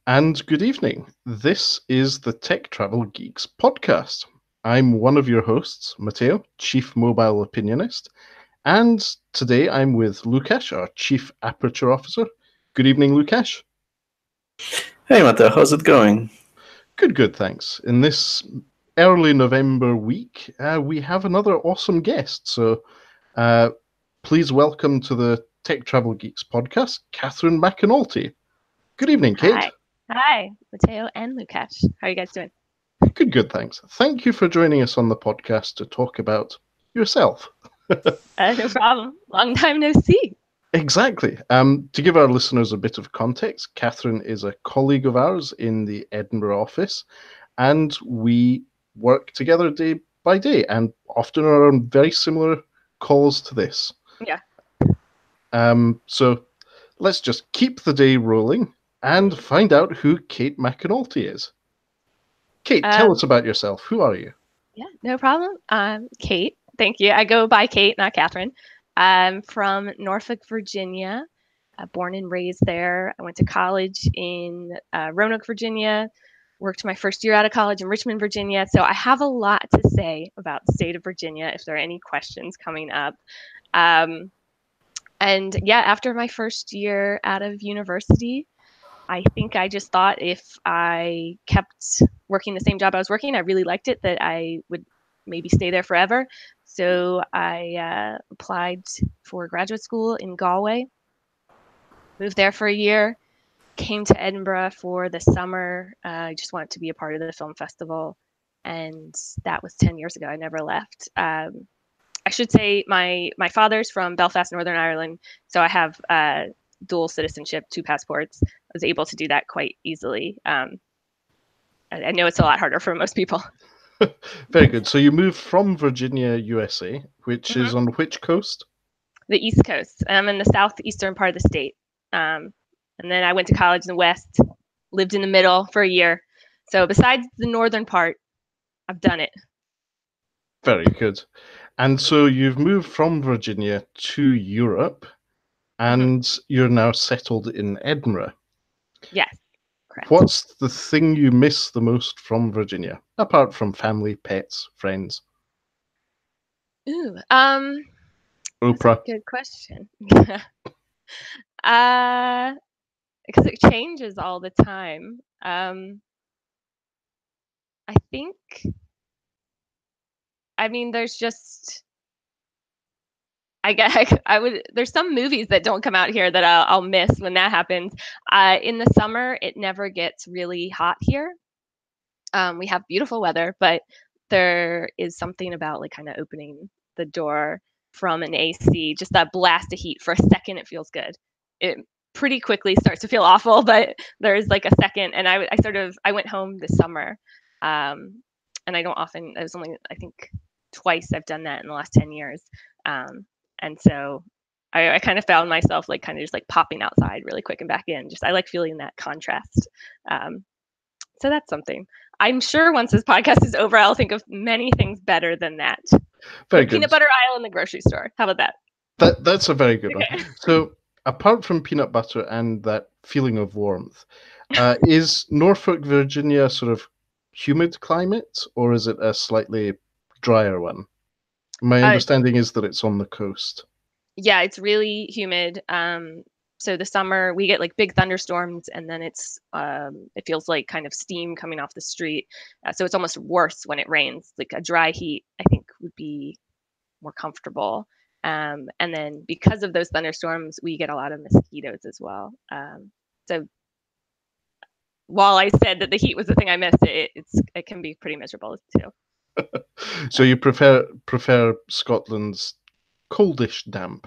And good evening. This is the Tech Travel Geeks podcast. I'm one of your hosts, Matteo, Chief Mobile Opinionist, and today I'm with Lukasz, our Chief Aperture Officer. Good evening, Lukasz. Hey, Matteo, how's it going? Good, thanks. In this early November week, we have another awesome guest. So please welcome to the Tech Travel Geeks podcast, Cate McAnulty. Good evening, Kate. Hi, Matteo and Lukasz. How are you guys doing? Good, thanks. Thank you for joining us on the podcast to talk about yourself. No problem. Long time no see. Exactly. To give our listeners a bit of context, Catherine is a colleague of ours in the Edinburgh office, and we work together day by day and often are on very similar calls to this. Yeah. So let's just keep the day rolling and find out who Cate McAnulty is. Kate, tell us about yourself. Who are you? Yeah, no problem. Kate. Thank you. I go by Kate, not Catherine. I'm from Norfolk, Virginia. Born and raised there. I went to college in Roanoke, Virginia. Worked my first year out of college in Richmond, Virginia. So I have a lot to say about the state of Virginia if there are any questions coming up. And yeah, after my first year out of university, I think I just thought if I kept working the same job I was working, I really liked it, that I would maybe stay there forever. So I applied for graduate school in Galway, moved there for a year, came to Edinburgh for the summer. I just wanted to be a part of the film festival. And that was 10 years ago. I never left. I should say my father's from Belfast, Northern Ireland. So I have dual citizenship, 2 passports. I was able to do that quite easily. I know it's a lot harder for most people. Very good. So you moved from Virginia, USA, which is on which coast? The East Coast. I'm in the southeastern part of the state. And then I went to college in the West, lived in the middle for a year. So besides the northern part, I've done it. Very good. And so you've moved from Virginia to Europe, and you're now settled in Edinburgh. Yes, correct. What's the thing you miss the most from Virginia, apart from family, pets, friends? Ooh, Oprah. That's a good question. Because it changes all the time. I think, I mean, there's just, I guess there's some movies that don't come out here that I'll miss when that happens. In the summer, it never gets really hot here. We have beautiful weather, but there is something about like kind of opening the door from an AC, just that blast of heat. For a second, it feels good. It pretty quickly starts to feel awful, but there's like a second. And I went home this summer, and I don't often. It was only, I think, twice I've done that in the last 10 years. And so I kind of found myself like kind of just like popping outside really quick and back in. Just I like feeling that contrast. So that's something. I'm sure once this podcast is over, I'll think of many things better than that. Very the good. Peanut butter aisle in the grocery store. How about that? That's a very good one. So apart from peanut butter and that feeling of warmth, is Norfolk, Virginia sort of humid climate, or is it a slightly drier one? My understanding is that it's on the coast. Yeah, it's really humid. So the summer we get like big thunderstorms, and then it feels like kind of steam coming off the street. So it's almost worse when it rains. Like a dry heat, I think, would be more comfortable. And then because of those thunderstorms, we get a lot of mosquitoes as well. So while I said that the heat was the thing I missed, it can be pretty miserable too. So you prefer Scotland's coldish damp?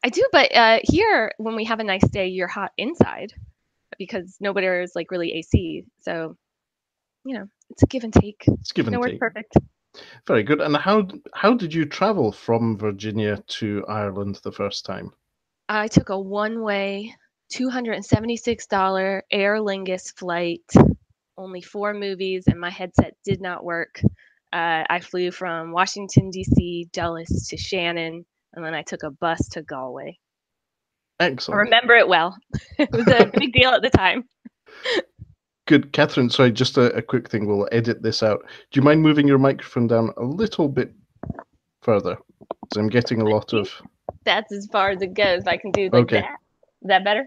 I do, but here when we have a nice day, you're hot inside because nobody is like really AC. So, it's a give and take. It's give and take. Perfect. Very good. And how did you travel from Virginia to Ireland the first time? I took a one-way, $276 Aer Lingus flight. Only 4 movies, and my headset did not work. I flew from Washington, D.C., Dulles to Shannon, and then I took a bus to Galway. Excellent. I remember it well. It was a big deal at the time. Good. Catherine, sorry, just a quick thing. We'll edit this out. Do you mind moving your microphone down a little bit further? Because I'm getting a lot of... That's as far as it goes. I can do like Okay. that. Is that better?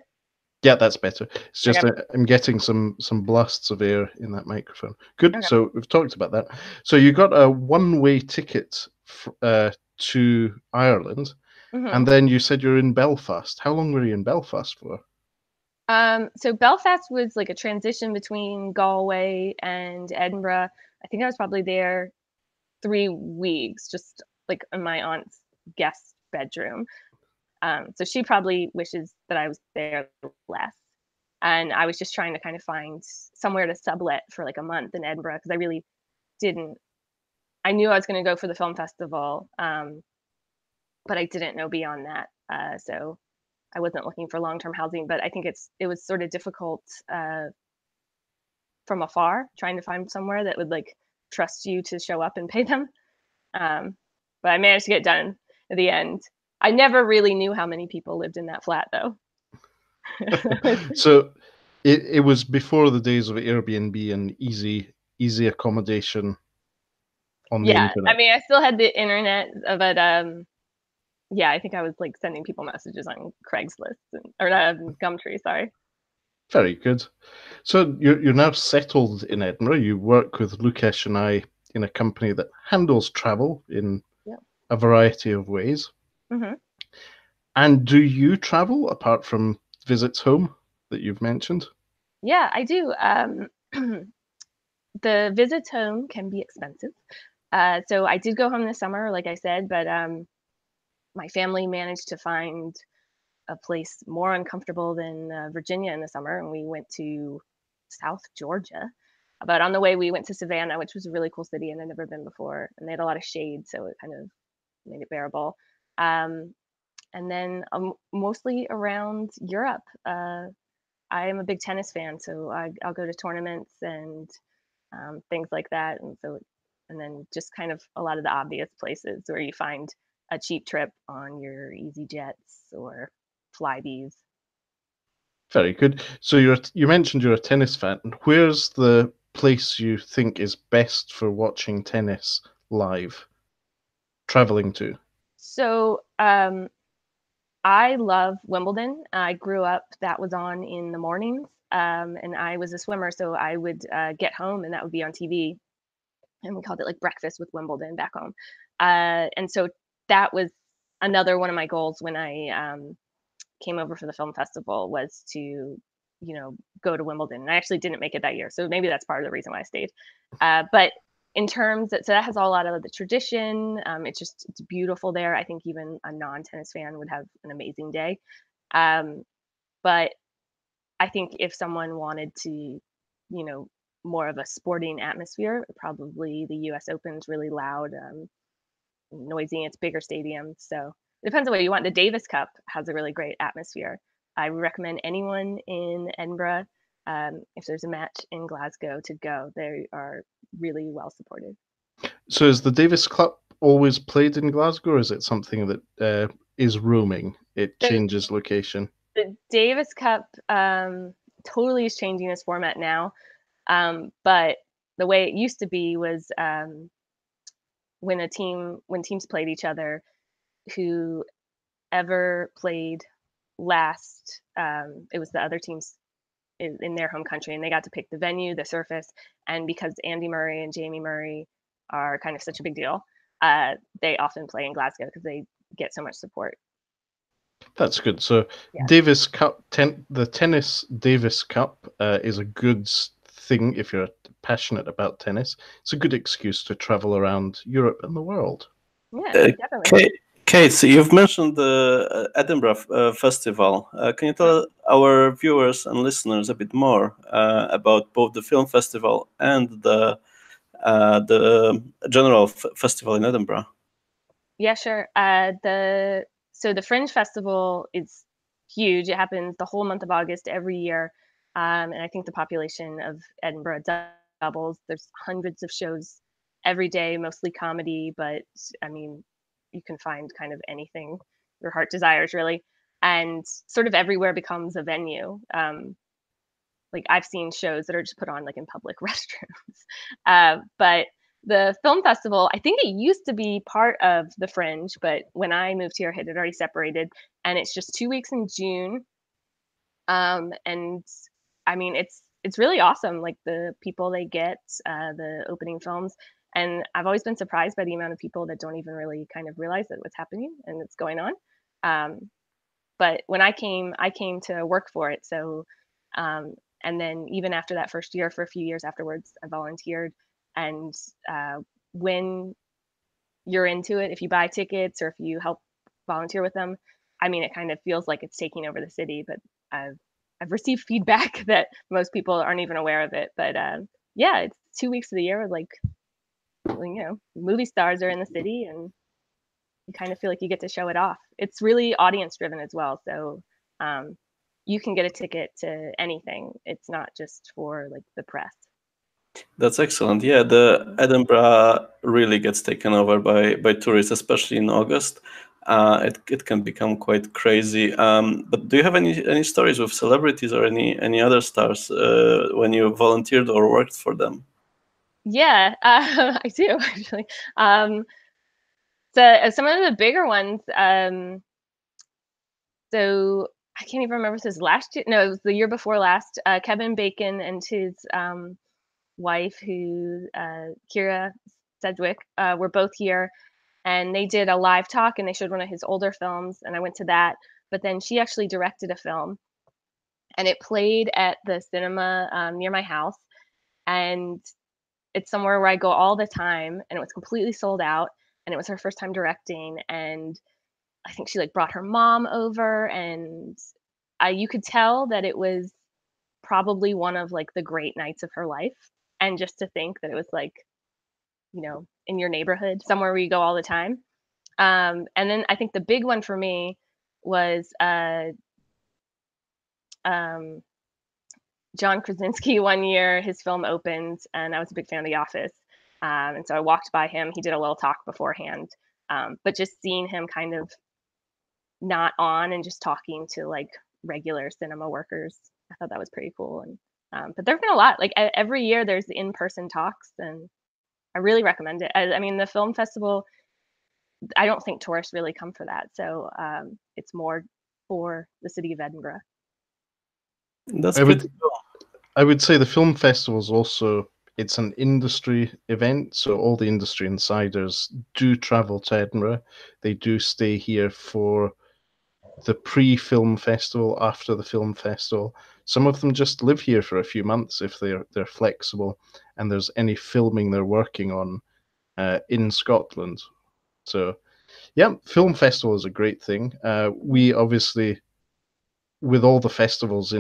Yeah, that's better. It's just Okay. I'm getting some blasts of air in that microphone. Good. Okay. So we've talked about that. So you got a one-way ticket to Ireland, and then you said you're in Belfast. How long were you in Belfast for? So Belfast was like a transition between Galway and Edinburgh. I think I was probably there 3 weeks, just like in my aunt's guest bedroom. So she probably wishes that I was there less. And I was just trying to kind of find somewhere to sublet for like a month in Edinburgh because I really didn't. I knew I was going to go for the film festival, but I didn't know beyond that. So I wasn't looking for long-term housing, but I think it was sort of difficult from afar, trying to find somewhere that would like trust you to show up and pay them. But I managed to get done at the end. I never really knew how many people lived in that flat though. So it was before the days of Airbnb and easy accommodation on the Yeah, internet. I mean, I still had the internet, but yeah, I think I was like sending people messages on Craigslist or Gumtree. Sorry. Very good. So you're now settled in Edinburgh. You work with Lukasz and I in a company that handles travel in a variety of ways. Mm-hmm. And do you travel apart from visits home that you've mentioned? Yeah, I do. The visits home can be expensive. So I did go home this summer, like I said, but my family managed to find a place more uncomfortable than Virginia in the summer, and we went to South Georgia. But on the way, we went to Savannah, which was a really cool city, and I'd never been before. And they had a lot of shade, so it kind of made it bearable. And then mostly around Europe. I am a big tennis fan, so I'll go to tournaments and things like that. And then just kind of a lot of the obvious places where you find a cheap trip on your Easy Jets or Flybees. Very good. So you mentioned you're a tennis fan. Where's the place you think is best for watching tennis live, traveling to? So I love Wimbledon. I grew up, that was on in the mornings. And I was a swimmer, so I would get home and that would be on TV. And we called it like Breakfast with Wimbledon back home. And so that was another one of my goals when I came over for the film festival was to, go to Wimbledon. And I actually didn't make it that year. So maybe that's part of the reason why I stayed. But in terms so that has a lot of the tradition. It's beautiful there. I think even a non-tennis fan would have an amazing day. But I think if someone wanted to, more of a sporting atmosphere, probably the US Open's really loud, noisy, it's bigger stadiums. So it depends on what you want. The Davis Cup has a really great atmosphere. I would recommend anyone in Edinburgh, if there's a match in Glasgow, to go. They are really well supported. So is the Davis Cup always played in Glasgow, or is it something that is roaming? It changes location. The Davis Cup totally is changing its format now, but the way it used to be was when teams played each other, whoever played last, it was the other teams in their home country, and they got to pick the venue, the surface, and because Andy Murray and Jamie Murray are kind of such a big deal, they often play in Glasgow because they get so much support. That's good. So Yeah. Davis Cup, the tennis Davis Cup is a good thing if you're passionate about tennis. It's a good excuse to travel around Europe and the world. Yeah, definitely. Cate, so you've mentioned the Edinburgh Festival. Can you tell our viewers and listeners a bit more about both the film festival and the general festival in Edinburgh? Yeah, sure. So the Fringe Festival is huge. It happens the whole month of August every year, and I think the population of Edinburgh doubles. There's hundreds of shows every day, mostly comedy, but I mean, you can find kind of anything your heart desires, really. And sort of everywhere becomes a venue. like I've seen shows that are just put on like in public restrooms. But the film festival, I think it used to be part of the Fringe, but when I moved here, it had already separated, and it's just 2 weeks in June. And I mean, it's really awesome. Like the people they get, the opening films, and I've always been surprised by the amount of people that don't even really kind of realize that what's happening and it's going on. But when I came to work for it. So, and then even after that first year, for a few years afterwards, I volunteered. And when you're into it, if you buy tickets or if you help volunteer with them, I mean, it kind of feels like it's taking over the city. But I've received feedback that most people aren't even aware of it. But yeah, it's 2 weeks of the year, like, you know, movie stars are in the city, and you kind of feel like you get to show it off. It's really audience driven as well. So you can get a ticket to anything. It's not just for like the press. That's excellent. Yeah, the Edinburgh really gets taken over by tourists, especially in August. It can become quite crazy. But do you have any stories with celebrities or any other stars when you volunteered or worked for them? Yeah, I do actually. So some of the bigger ones. So I can't even remember if this was last year. No, it was the year before last. Kevin Bacon and his wife, who Kira Sedgwick, were both here, and they did a live talk, and they showed one of his older films, and I went to that. But then she actually directed a film, and it played at the cinema near my house, and it's somewhere where I go all the time, and it was completely sold out, and it was her first time directing, and I think she like brought her mom over, and you could tell that it was probably one of like the great nights of her life. And just to think that it was like, you know, in your neighborhood, somewhere where you go all the time. And then I think the big one for me was John Krasinski. One year his film opened, and I was a big fan of The Office. And so I walked by him. He did a little talk beforehand. But just seeing him kind of not on and just talking to like regular cinema workers, I thought that was pretty cool. And but there've been a lot. Like every year there's in-person talks, and I really recommend it. I mean, the film festival, I don't think tourists really come for that. So it's more for the city of Edinburgh. That's pretty cool. I would say the film festival is also, it's an industry event, so all the industry insiders do travel to Edinburgh. They do stay here for the pre-film festival, after the film festival. Some of them just live here for a few months if they're flexible, and there's any filming they're working on in Scotland. So, yeah, film festival is a great thing. We obviously, with all the festivals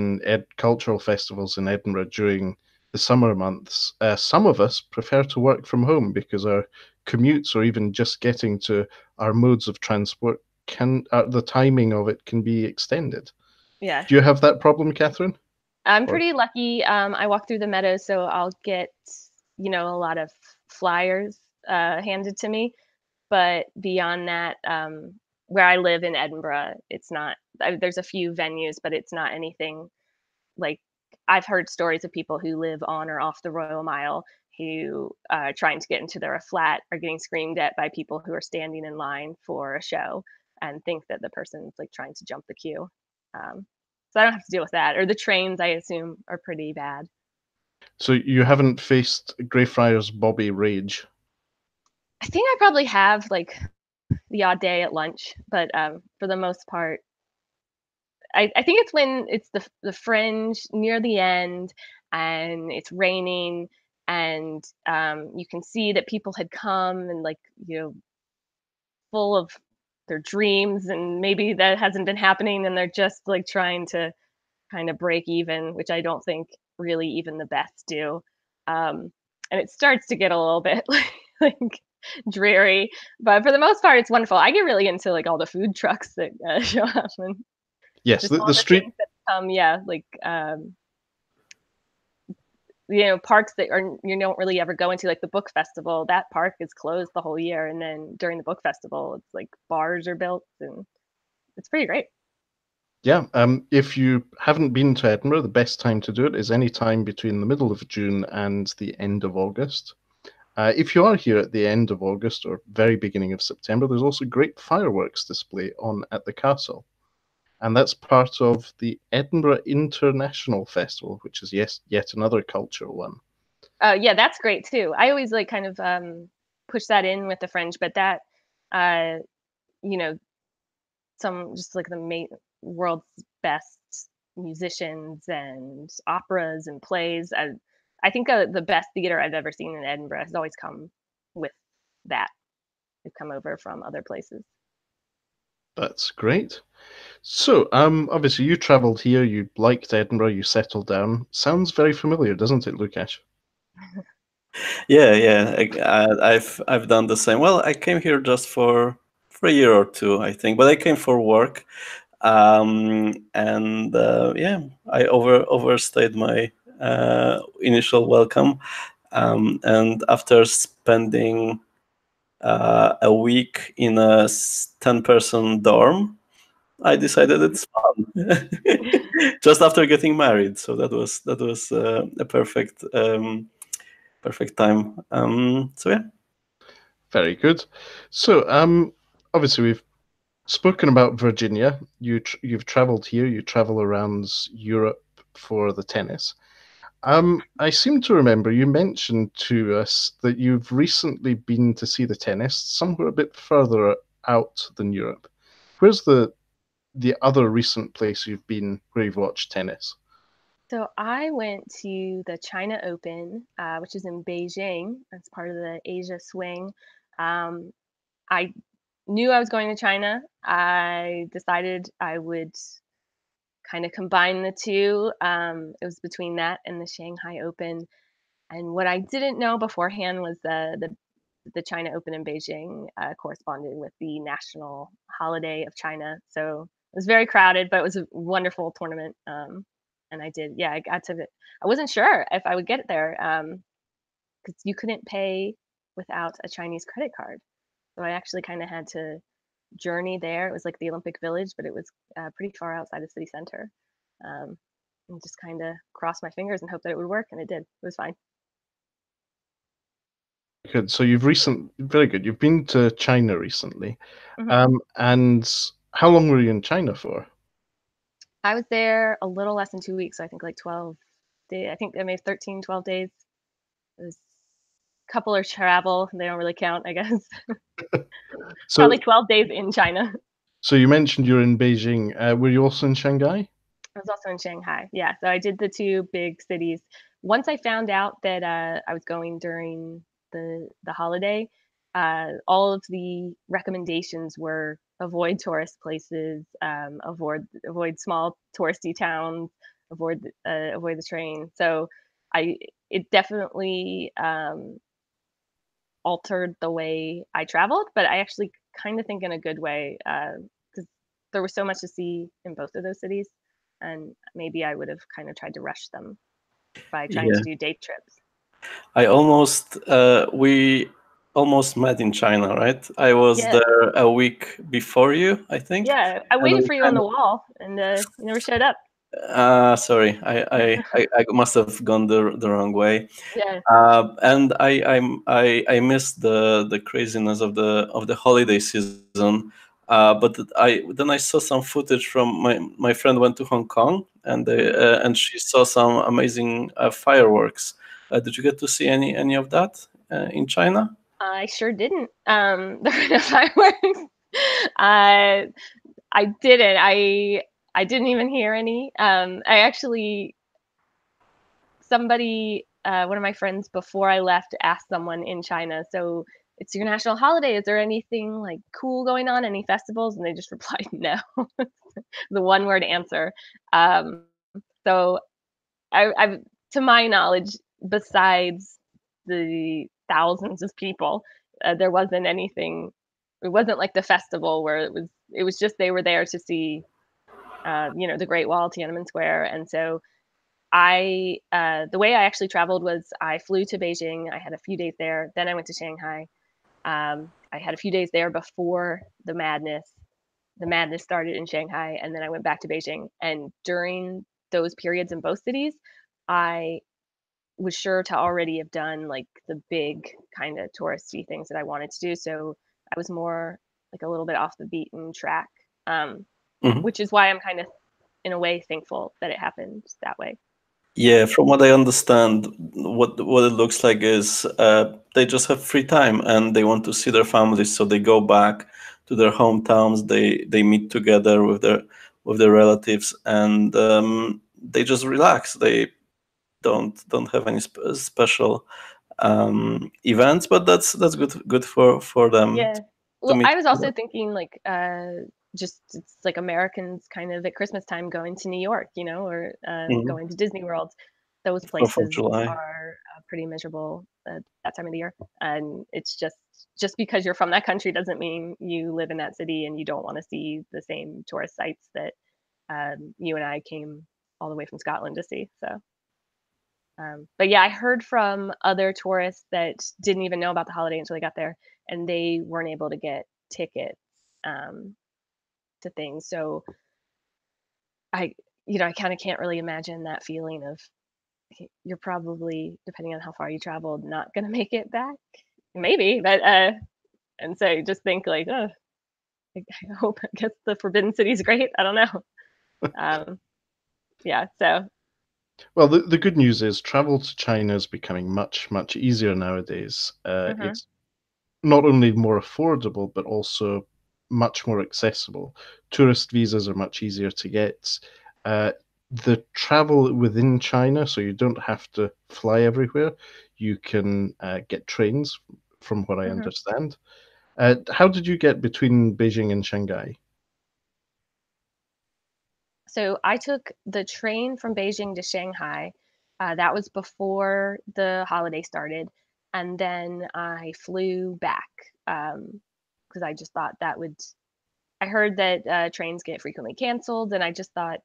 cultural festivals in Edinburgh during the summer months, some of us prefer to work from home because our commutes, or even just getting to our modes of transport, the timing of it can be extended. Yeah. Do you have that problem, Catherine? I'm pretty lucky. I walk through the meadows, so I'll get, you know, a lot of flyers handed to me. But beyond that, where I live in Edinburgh, it's not. There's a few venues, but it's not anything like. I've heard stories of people who live on or off the Royal Mile who trying to get into their flat are getting screamed at by people who are standing in line for a show and think that the person's like trying to jump the queue. So I don't have to deal with that. Or the trains, I assume, are pretty bad. So you haven't faced Greyfriars Bobby rage? I think I probably have, like, the odd day at lunch, but for the most part, I think it's when it's the Fringe near the end and it's raining, and you can see that people had come and, like, you know, full of their dreams, and maybe that hasn't been happening, and they're just like trying to kind of break even, which I don't think really even the best do. And it starts to get a little bit like dreary, but for the most part, it's wonderful. I get really into like all the food trucks that show up, and yes, just all the street. things that yeah, like you know, parks that are you don't really ever go into, like the book festival. That park is closed the whole year, and then during the book festival, it's like bars are built, and it's pretty great. Yeah, if you haven't been to Edinburgh, the best time to do it is any time between the middle of June and the end of August. If you are here at the end of August or very beginning of September, there's also a great fireworks display on at the castle. And that's part of the Edinburgh International Festival, which is yet another cultural one. Yeah, that's great too. I always like kind of push that in with the Fringe, but that uh, you know, some just like the world's best musicians and operas and plays. I think the best theater I've ever seen in Edinburgh has always come with that. They've come over from other places. That's great. So, obviously you travelled here, you liked Edinburgh, you settled down. Sounds very familiar, doesn't it, Lukasz? Yeah. I've done the same. Well, I came here just for a year or two, I think, but I came for work, and yeah, I overstayed my initial welcome, and after spending a week in a 10-person dorm, I decided it's fun. Just after getting married, so that was a perfect time. So yeah. Very good. So, obviously we've spoken about Virginia. You've travelled here. You travel around Europe for the tennis. I seem to remember you mentioned to us that you've recently been to see the tennis somewhere a bit further out than Europe. Where's the other recent place you've been where you've watched tennis? So I went to the China Open, which is in Beijing. That's part of the Asia Swing. Um, I knew I was going to China. I decided I would kind of combine the two. It was between that and the Shanghai Open. And what I didn't know beforehand was the China Open in Beijing corresponded with the national holiday of China. So it was very crowded, but it was a wonderful tournament. And I did, yeah, I got to. I wasn't sure if I would get there because you couldn't pay without a Chinese credit card. So I actually kind of had to journey there. It was like the Olympic Village, but it was pretty far outside the city center. Um, and just kind of crossed my fingers and hoped that it would work, and it did. It was fine. Good. So very good. You've been to China recently, Hmm. and how long were you in China for? I was there a little less than 2 weeks. So I think like 12 days. I think I made 13, 12 days. It was a couple of travel. They don't really count, I guess. So, Probably 12 days in China. so you mentioned you're in Beijing. Were you also in Shanghai? I was also in Shanghai. Yeah, so I did the two big cities. Once I found out that I was going during the holiday, all of the recommendations were avoid tourist places, avoid small touristy towns, avoid the train. So I it definitely altered the way I traveled, but I actually kind of think in a good way because there was so much to see in both of those cities, and maybe I would have kind of tried to rush them by trying Yeah. to do day trips. We almost met in China, right? I was Yeah, there a week before you, I think. yeah. I And waited we for you on kind the wall, and you never showed up. sorry, I must have gone the wrong way. Yeah. And I missed the craziness of the holiday season. But I saw some footage from my friend went to Hong Kong, and she saw some amazing fireworks. Did you get to see any of that in China? I sure didn't. There were no fireworks. I I didn't. I didn't even hear any. I actually somebody one of my friends before I left asked someone in China, so it's your national holiday. Is there anything like cool going on? Any festivals? And they just replied no. The one word answer. Um, so I've to my knowledge, besides the thousands of people, there wasn't anything. It wasn't like the festival where it was just they were there to see the Great Wall, Tiananmen Square, and so the way I actually traveled was I flew to Beijing. I had a few days there. Then I went to Shanghai. I had a few days there before the madness. the madness started in Shanghai, and then I went back to Beijing. And during those periods in both cities, I was sure to already have done like the big kind of touristy things that I wanted to do. So I was more like a little bit off the beaten track, which is why I'm kind of, in a way, thankful that it happened that way. Yeah, from what I understand, what it looks like is they just have free time and they want to see their families, so they go back to their hometowns. They meet together with their relatives, and they just relax. They don't have any special events, but that's good for them. Yeah. Well, I was also thinking like just it's like Americans kind of at Christmas time going to New York, you know, or going to Disney World. Those places are pretty miserable that time of the year, and it's just because you're from that country doesn't mean you live in that city and you don't want to see the same tourist sites that you and I came all the way from Scotland to see. So, but yeah, I heard from other tourists that didn't even know about the holiday until they got there, and they weren't able to get tickets to things. So I kind of can't really imagine that feeling of you're probably, depending on how far you traveled, not gonna make it back. Maybe, but and so just think like, oh, I guess the Forbidden City is great. I don't know. Yeah, so. Well, the good news is travel to China is becoming much, much easier nowadays. It's not only more affordable, but also much more accessible. Tourist visas are much easier to get. The travel within China, so you don't have to fly everywhere. You can get trains, from what I understand. How did you get between Beijing and Shanghai? So I took the train from Beijing to Shanghai. That was before the holiday started. And then I flew back because I just thought that would. I heard that trains get frequently canceled, and I just thought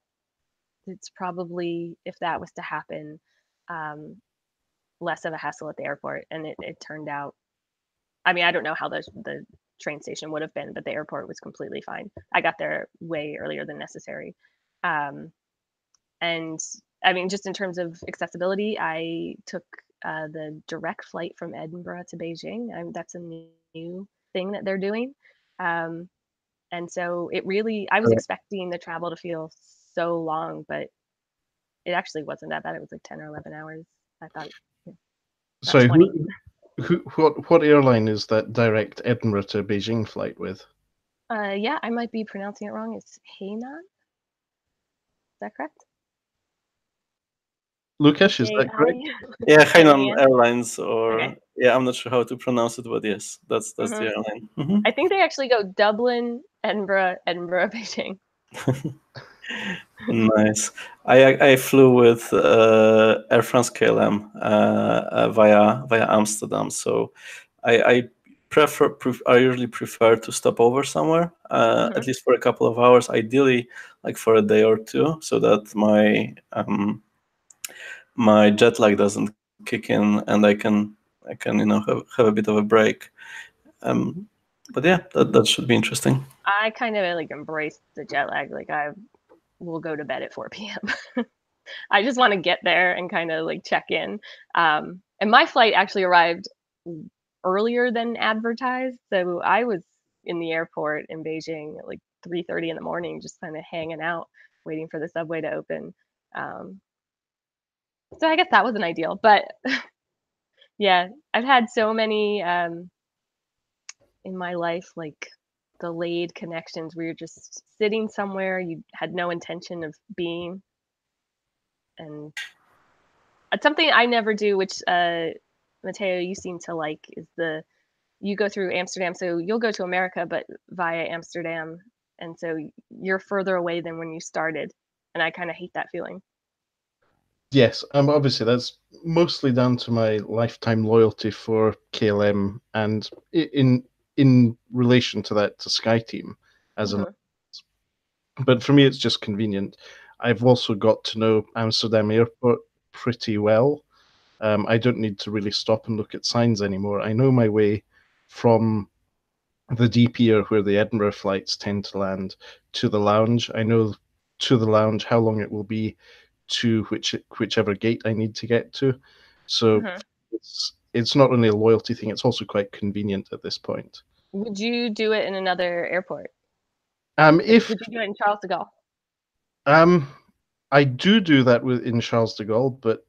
it's probably, if that was to happen, less of a hassle at the airport. And it turned out, I mean, I don't know how the train station would have been, but the airport was completely fine. I got there way earlier than necessary. And I mean, just in terms of accessibility, I took the direct flight from Edinburgh to Beijing. That's a new thing that they're doing. And so it really, I was expecting the travel to feel so long, but it actually wasn't that bad. It was like 10 or 11 hours. I thought. Sorry, what airline is that direct Edinburgh to Beijing flight with? Yeah, I might be pronouncing it wrong. It's Hainan. Is that correct? Lukasz, is that correct? Yeah, Hainan Airlines, or yeah, I'm not sure how to pronounce it, but yes, that's the airline. I think they actually go Dublin, Edinburgh, Beijing. Nice. I flew with Air France KLM via Amsterdam, so I usually prefer to stop over somewhere at least for a couple of hours, ideally like for a day or two, so that my jet lag doesn't kick in and I can have a bit of a break. But yeah, that should be interesting. I kind of like embrace the jet lag. Like I will go to bed at 4 p.m. I just want to get there and kind of like check in. And my flight actually arrived earlier than advertised, so I was in the airport in Beijing at like 3:30 in the morning, just kind of hanging out, waiting for the subway to open. So I guess that wasn't ideal, but yeah, I've had so many in my life, like delayed connections where you're just sitting somewhere you had no intention of being. And it's something I never do, which Matteo, you seem to like, is you go through Amsterdam. So you'll go to America, but via Amsterdam. And so you're further away than when you started. And I kind of hate that feeling. Yes, obviously that's mostly down to my lifetime loyalty for KLM, and in relation to that, to SkyTeam as an. But for me, it's just convenient. I've also got to know Amsterdam Airport pretty well. I don't need to really stop and look at signs anymore. I know my way from the DPer where the Edinburgh flights tend to land to the lounge. I know to the lounge how long it will be to whichever gate I need to get to. So it's not only a loyalty thing, it's also quite convenient at this point. Would you do it in another airport? Would you do it in Charles de Gaulle? I do that in Charles de Gaulle, but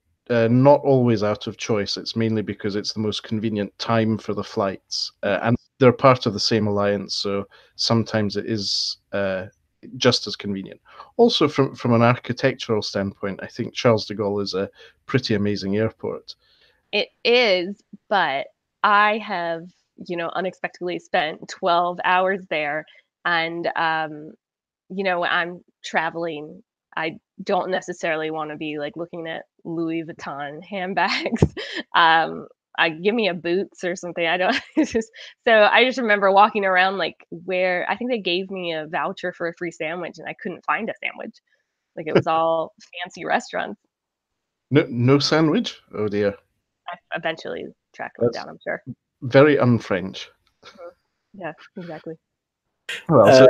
not always out of choice. It's mainly because it's the most convenient time for the flights, and they're part of the same alliance, so sometimes it is just as convenient. Also, from an architectural standpoint, I think Charles de Gaulle is a pretty amazing airport. It is, but I have, unexpectedly spent 12 hours there, and when I'm traveling, I don't necessarily want to be like looking at Louis Vuitton handbags. I give me a Boots or something. I don't so I just remember walking around like where I think they gave me a voucher for a free sandwich and I couldn't find a sandwich. Like it was all fancy restaurants. No sandwich? Oh dear. I eventually tracked them down, I'm sure. Very un-French. Yeah, exactly. Well,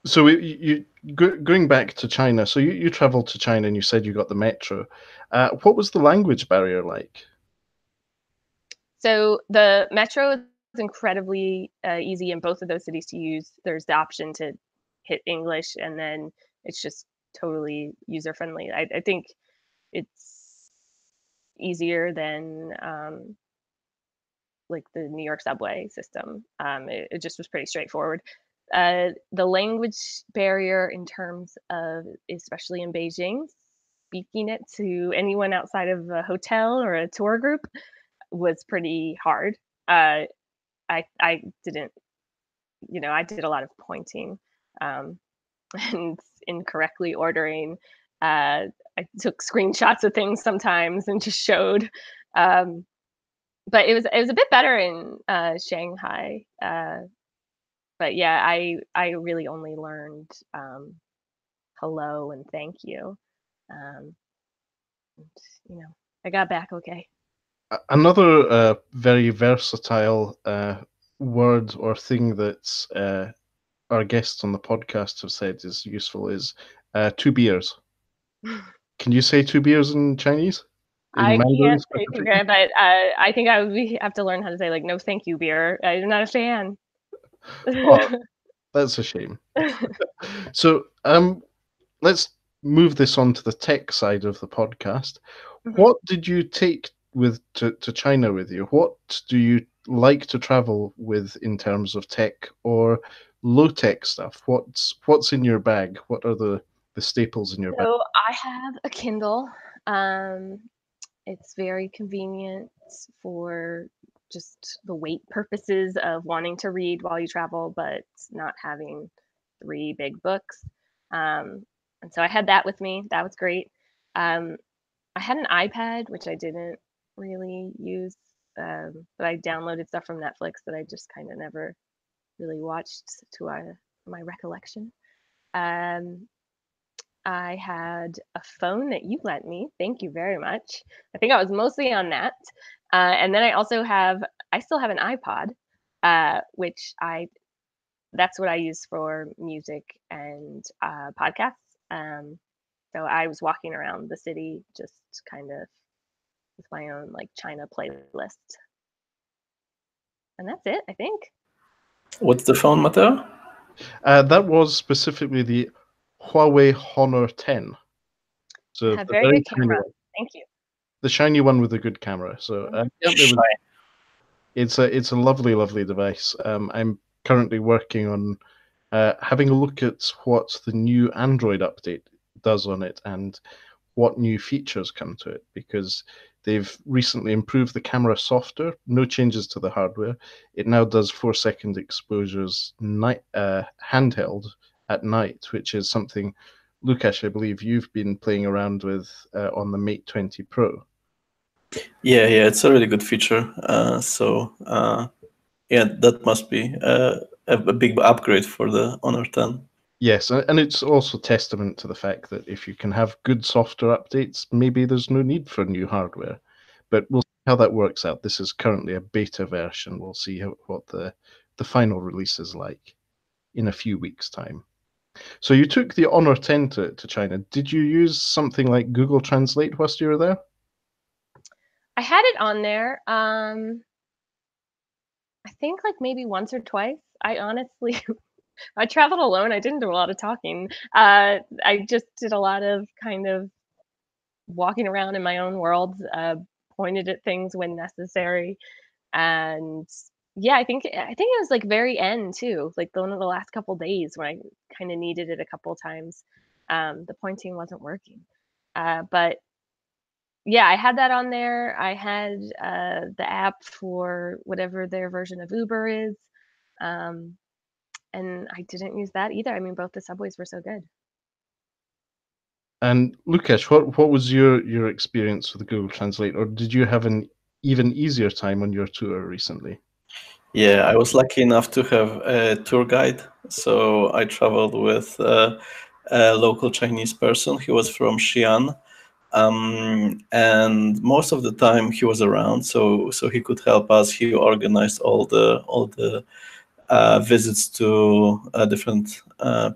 so you going back to China. So you traveled to China and you said you got the metro. What was the language barrier like? So the metro is incredibly easy in both of those cities to use. There's the option to hit English, and then it's just totally user friendly. I think it's easier than like the New York subway system. It just was pretty straightforward. The language barrier in terms of, especially in Beijing, speaking it to anyone outside of a hotel or a tour group was pretty hard. I didn't, I did a lot of pointing and incorrectly ordering. I took screenshots of things sometimes and just showed. But it was a bit better in Shanghai. But yeah, I really only learned hello and thank you. And, I got back okay. Another very versatile word or thing that our guests on the podcast have said is useful is 2 beers. Can you say 2 beers in Chinese? I can't say 2 beer, but I think I would have to learn how to say like no thank you beer. I'm not a fan. Oh, that's a shame. So let's move this on to the tech side of the podcast. What did you take to China with you? What do you like to travel with in terms of tech or low tech stuff? What's in your bag? What are the staples in your bag? So I have a Kindle. It's very convenient for just the weight purposes of wanting to read while you travel, but not having 3 big books. And so I had that with me. That was great. I had an iPad, which I didn't really use, but I downloaded stuff from Netflix that I just kind of never really watched to my recollection. I had a phone that you lent me. Thank you very much. I think I was mostly on that. And then I still have an iPod, which that's what I use for music and podcasts. So I was walking around the city just kind of with my own like China playlist. And that's it, I think. What's the phone, Matteo? That was specifically the Huawei Honor 10. So a very good camera. Thank you. The shiny one with a good camera. So it's a lovely, lovely device. I'm currently working on having a look at what the new Android update does on it and what new features come to it, because they've recently improved the camera software. No changes to the hardware. It now does 4-second exposures handheld at night, which is something, Lukasz, I believe you've been playing around with on the Mate 20 Pro. Yeah, it's a really good feature. Yeah, that must be a big upgrade for the Honor 10. Yes, and it's also testament to the fact that if you can have good software updates, maybe there's no need for new hardware. But we'll see how that works out. This is currently a beta version. We'll see what the the final release is like in a few weeks' time. So you took the Honor 10 to China. Did you use something like Google Translate whilst you were there? I had it on there. I think like maybe once or twice. I honestly, I traveled alone. I didn't do a lot of talking. I just did a lot of kind of walking around in my own world, pointed at things when necessary, and yeah, I think it was like very end too, like one of the last couple days when I kind of needed it a couple times. The pointing wasn't working, but yeah, I had that on there. I had the app for whatever their version of Uber is, um, and I didn't use that either. I mean, both the subways were so good. And Lukasz, what was your experience with Google Translate, or did you have an even easier time on your tour recently? Yeah, I was lucky enough to have a tour guide. So I traveled with a local Chinese person. He was from Xi'an. And most of the time he was around, so he could help us. He organized all the visits to different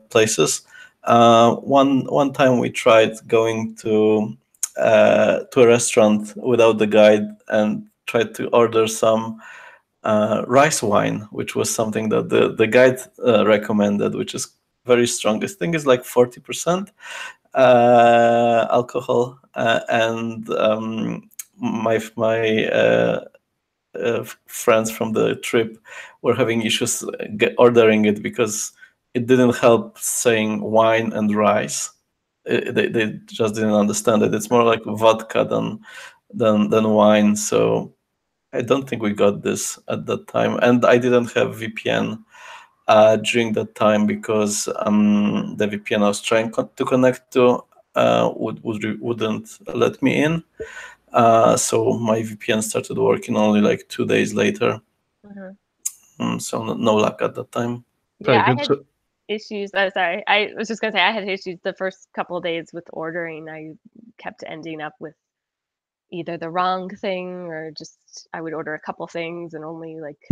places. One time we tried going to a restaurant without the guide and tried to order some rice wine, which was something that the guide recommended, which is very strong. This thing is like 40% alcohol, and my friends from the trip were having issues ordering it because it didn't help saying wine and rice. They just didn't understand it. It's more like vodka than wine. So I don't think we got this at that time, and I didn't have VPN during that time because the VPN I was trying to connect to wouldn't let me in. So my VPN started working only like 2 days later. So no luck at that time. Very Yeah, I good. had So, issues. Sorry, I was just gonna say I had issues the first couple of days with ordering. I kept ending up with either the wrong thing or just I would order a couple things and only like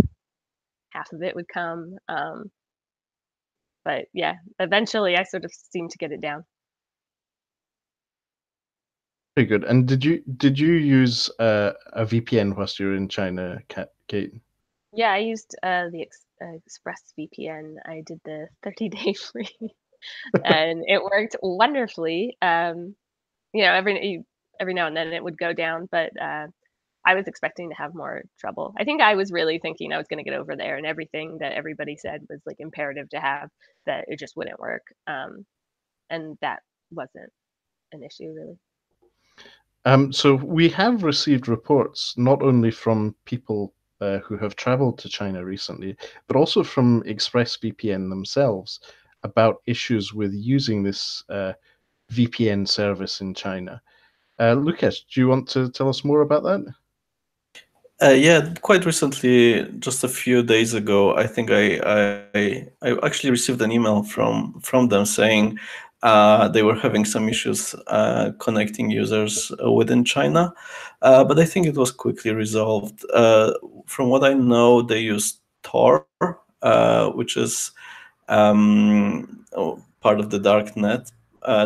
half of it would come. But yeah, eventually I sort of seemed to get it down. very good. And did you use a VPN whilst you were in China, Kate? Yeah, I used Express VPN. I did the 30-day free, and it worked wonderfully. You know, every now and then it would go down, but I was expecting to have more trouble. I think I was really thinking I was going to get over there, and everything that everybody said was like imperative to have, that it just wouldn't work. And that wasn't an issue really. So we have received reports not only from people who have traveled to China recently, but also from ExpressVPN themselves about issues with using this VPN service in China. Lukasz, do you want to tell us more about that? Yeah, quite recently, just a few days ago, I think I actually received an email from them saying they were having some issues connecting users within China, but I think it was quickly resolved. From what I know, they use Tor, which is part of the dark net.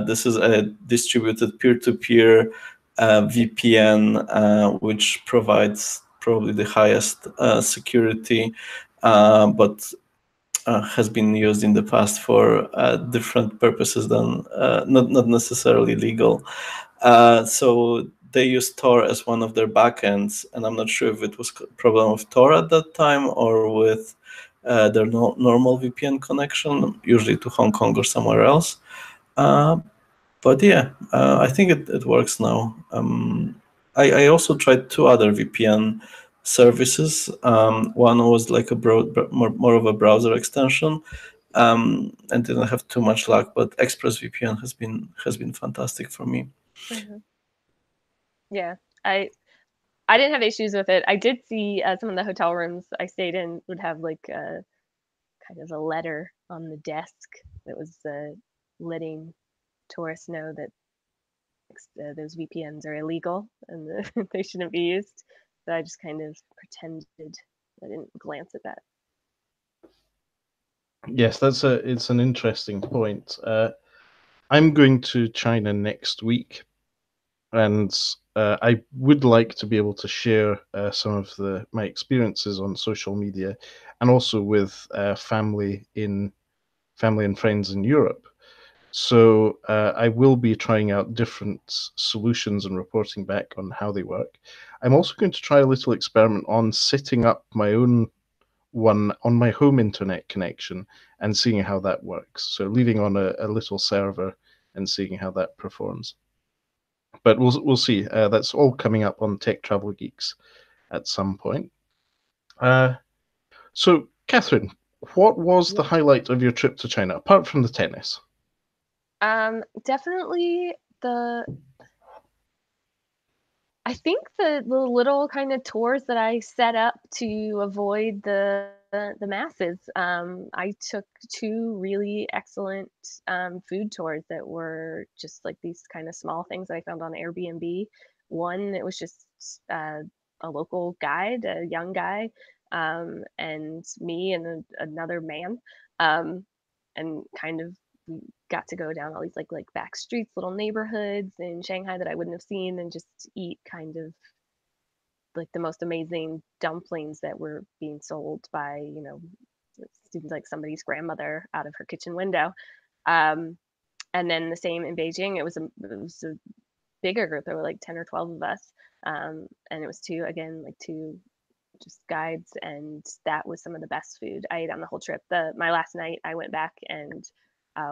This is a distributed peer-to-peer VPN, which provides probably the highest security, but has been used in the past for different purposes than not necessarily legal. So they use Tor as one of their backends, and I'm not sure if it was a problem of Tor at that time or with their normal VPN connection, usually to Hong Kong or somewhere else. But yeah, I think it works now. I also tried two other VPN services. One was like a more of a browser extension, and didn't have too much luck. But ExpressVPN has been fantastic for me. Yeah, I didn't have issues with it. I did see some of the hotel rooms I stayed in would have like a kind of a letter on the desk that was letting tourists know that those VPNs are illegal and they shouldn't be used. So I just kind of pretended I didn't glance at that. Yes, it's an interesting point. I'm going to China next week, and I would like to be able to share some of my experiences on social media, and also with family and friends in Europe. So I will be trying out different solutions and reporting back on how they work. I'm also going to try a little experiment on setting up my own one on my home internet connection and seeing how that works. So leaving on a little server and seeing how that performs. But we'll see. That's all coming up on Tech Travel Geeks at some point. So, Catherine, what was the highlight of your trip to China apart from the tennis? Definitely I think the little kind of tours that I set up to avoid the masses. I took two really excellent food tours that were just like these kind of small things that I found on Airbnb. One, it was just a local guide, a young guy, and me and another man, and kind of we got to go down all these like back streets, little neighborhoods in Shanghai that I wouldn't have seen, and just eat kind of like the most amazing dumplings that were being sold by, it seems like somebody's grandmother out of her kitchen window. Um, and then the same in Beijing. It was a bigger group. There were like 10 or 12 of us. And it was two just guides, and that was some of the best food I ate on the whole trip. My last night I went back, and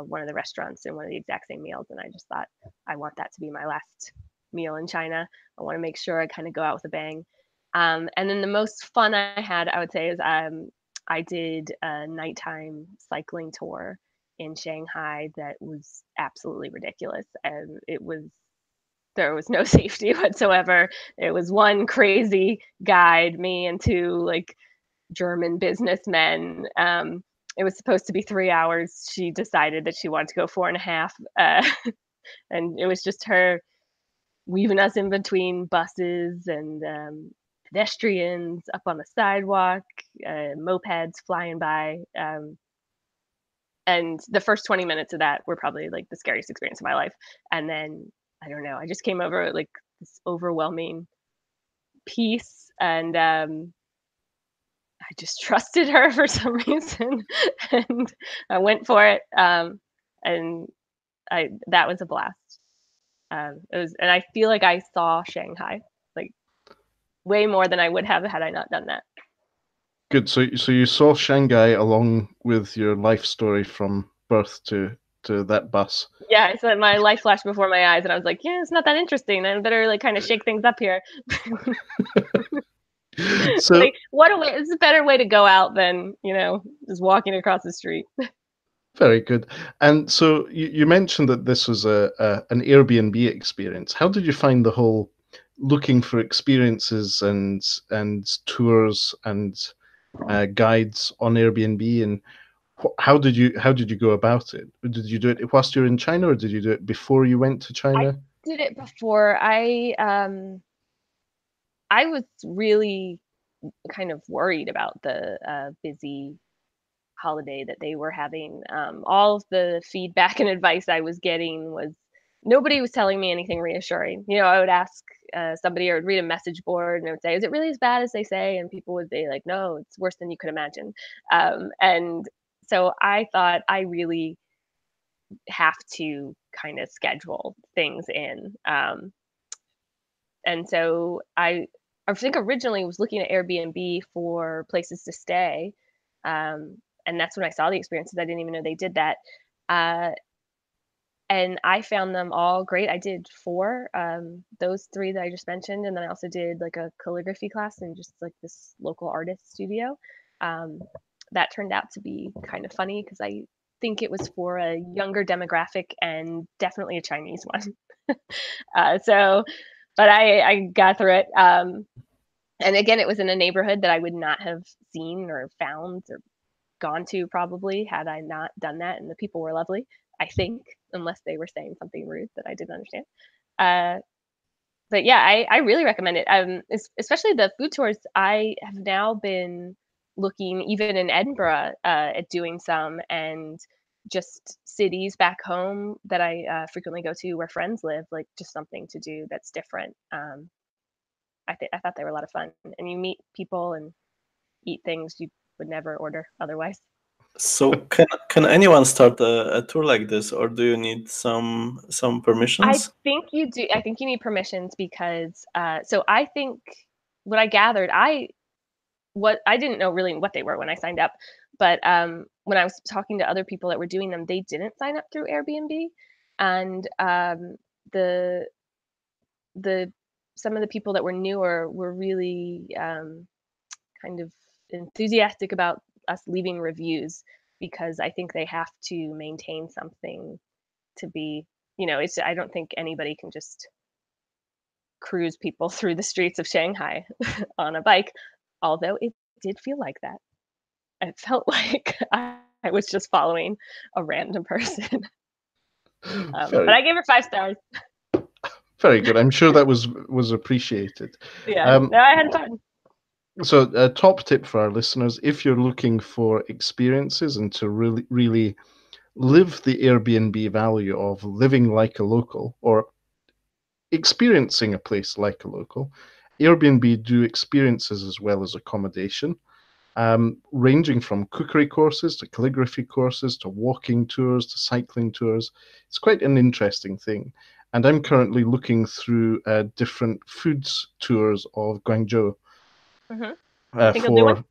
one of the restaurants and one of the exact same meals, and I just thought I want that to be my last meal in China. I want to make sure I kind of go out with a bang. And then the most fun I had, I would say, is I did a nighttime cycling tour in Shanghai that was absolutely ridiculous, and there was no safety whatsoever. It was one crazy guide, me and two like German businessmen. It was supposed to be 3 hours. She decided that she wanted to go 4.5, and it was just her weaving us in between buses and pedestrians up on the sidewalk, mopeds flying by. And the first 20 minutes of that were probably like the scariest experience of my life. And then I don't know, I just came over like this overwhelming peace, and I just trusted her for some reason, and I went for it. And I that was a blast. It was, and I feel like I saw Shanghai like way more than I would have had I not done that. Good. So you saw Shanghai along with your life story from birth to that bus. Yeah, so my life flashed before my eyes, and I was like, yeah, it's not that interesting. I better like kind of shake things up here. So Like, what a way! It's a better way to go out than just walking across the street. very good. And so you mentioned that this was an Airbnb experience. How did you find the whole looking for experiences and tours and guides on Airbnb, and how did you go about it? Did you do it whilst you were in China, or did you do it before you went to I China? did it before. I was really kind of worried about the busy holiday that they were having. All of the feedback and advice I was getting was nobody was telling me anything reassuring. I would ask somebody, or would read a message board, and it would say, "Is it really as bad as they say?" And people would be like, "No, it's worse than you could imagine." And so I thought I really have to kind of schedule things in. And so I think originally was looking at Airbnb for places to stay. And that's when I saw the experiences. I didn't even know they did that. Uh, and I found them all great. I did four, those three that I just mentioned, and then I also did like a calligraphy class in just like this local artist studio. Um, that turned out to be kind of funny because I think it was for a younger demographic and definitely a Chinese one. So, but I got through it. And again, it was in a neighborhood that I would not have seen or found or gone to probably had I not done that. And the people were lovely, I think, unless they were saying something rude that I didn't understand. Uh, but yeah, I really recommend it. Especially the food tours. I have now been looking even in Edinburgh at doing some, and just cities back home that I frequently go to where friends live, like just something to do that's different. I thought they were a lot of fun, and you meet people and eat things you would never order otherwise. So can anyone start a tour like this, or do you need some I permissions? think you do. I think you need permissions because so I think what I gathered, I didn't know really what they were when I signed up, but when I was talking to other people that were doing them, they didn't sign up through Airbnb, and the some of the people that were newer were really kind of enthusiastic about us leaving reviews, because I think they have to maintain something to be, it's, I don't think anybody can just cruise people through the streets of Shanghai on a bike, although it did feel like that. It felt like I was just following a random person. But I gave her 5 stars. Very good. I'm sure that was appreciated. Yeah, no, I had fun. So, a top tip for our listeners: if you're looking for experiences and to really live the Airbnb value of living like a local or experiencing a place like a local, Airbnb do experiences as well as accommodation, ranging from cookery courses to calligraphy courses to walking tours to cycling tours. It's quite an interesting thing. And I'm currently looking through different foods tours of Guangzhou. Think I'll do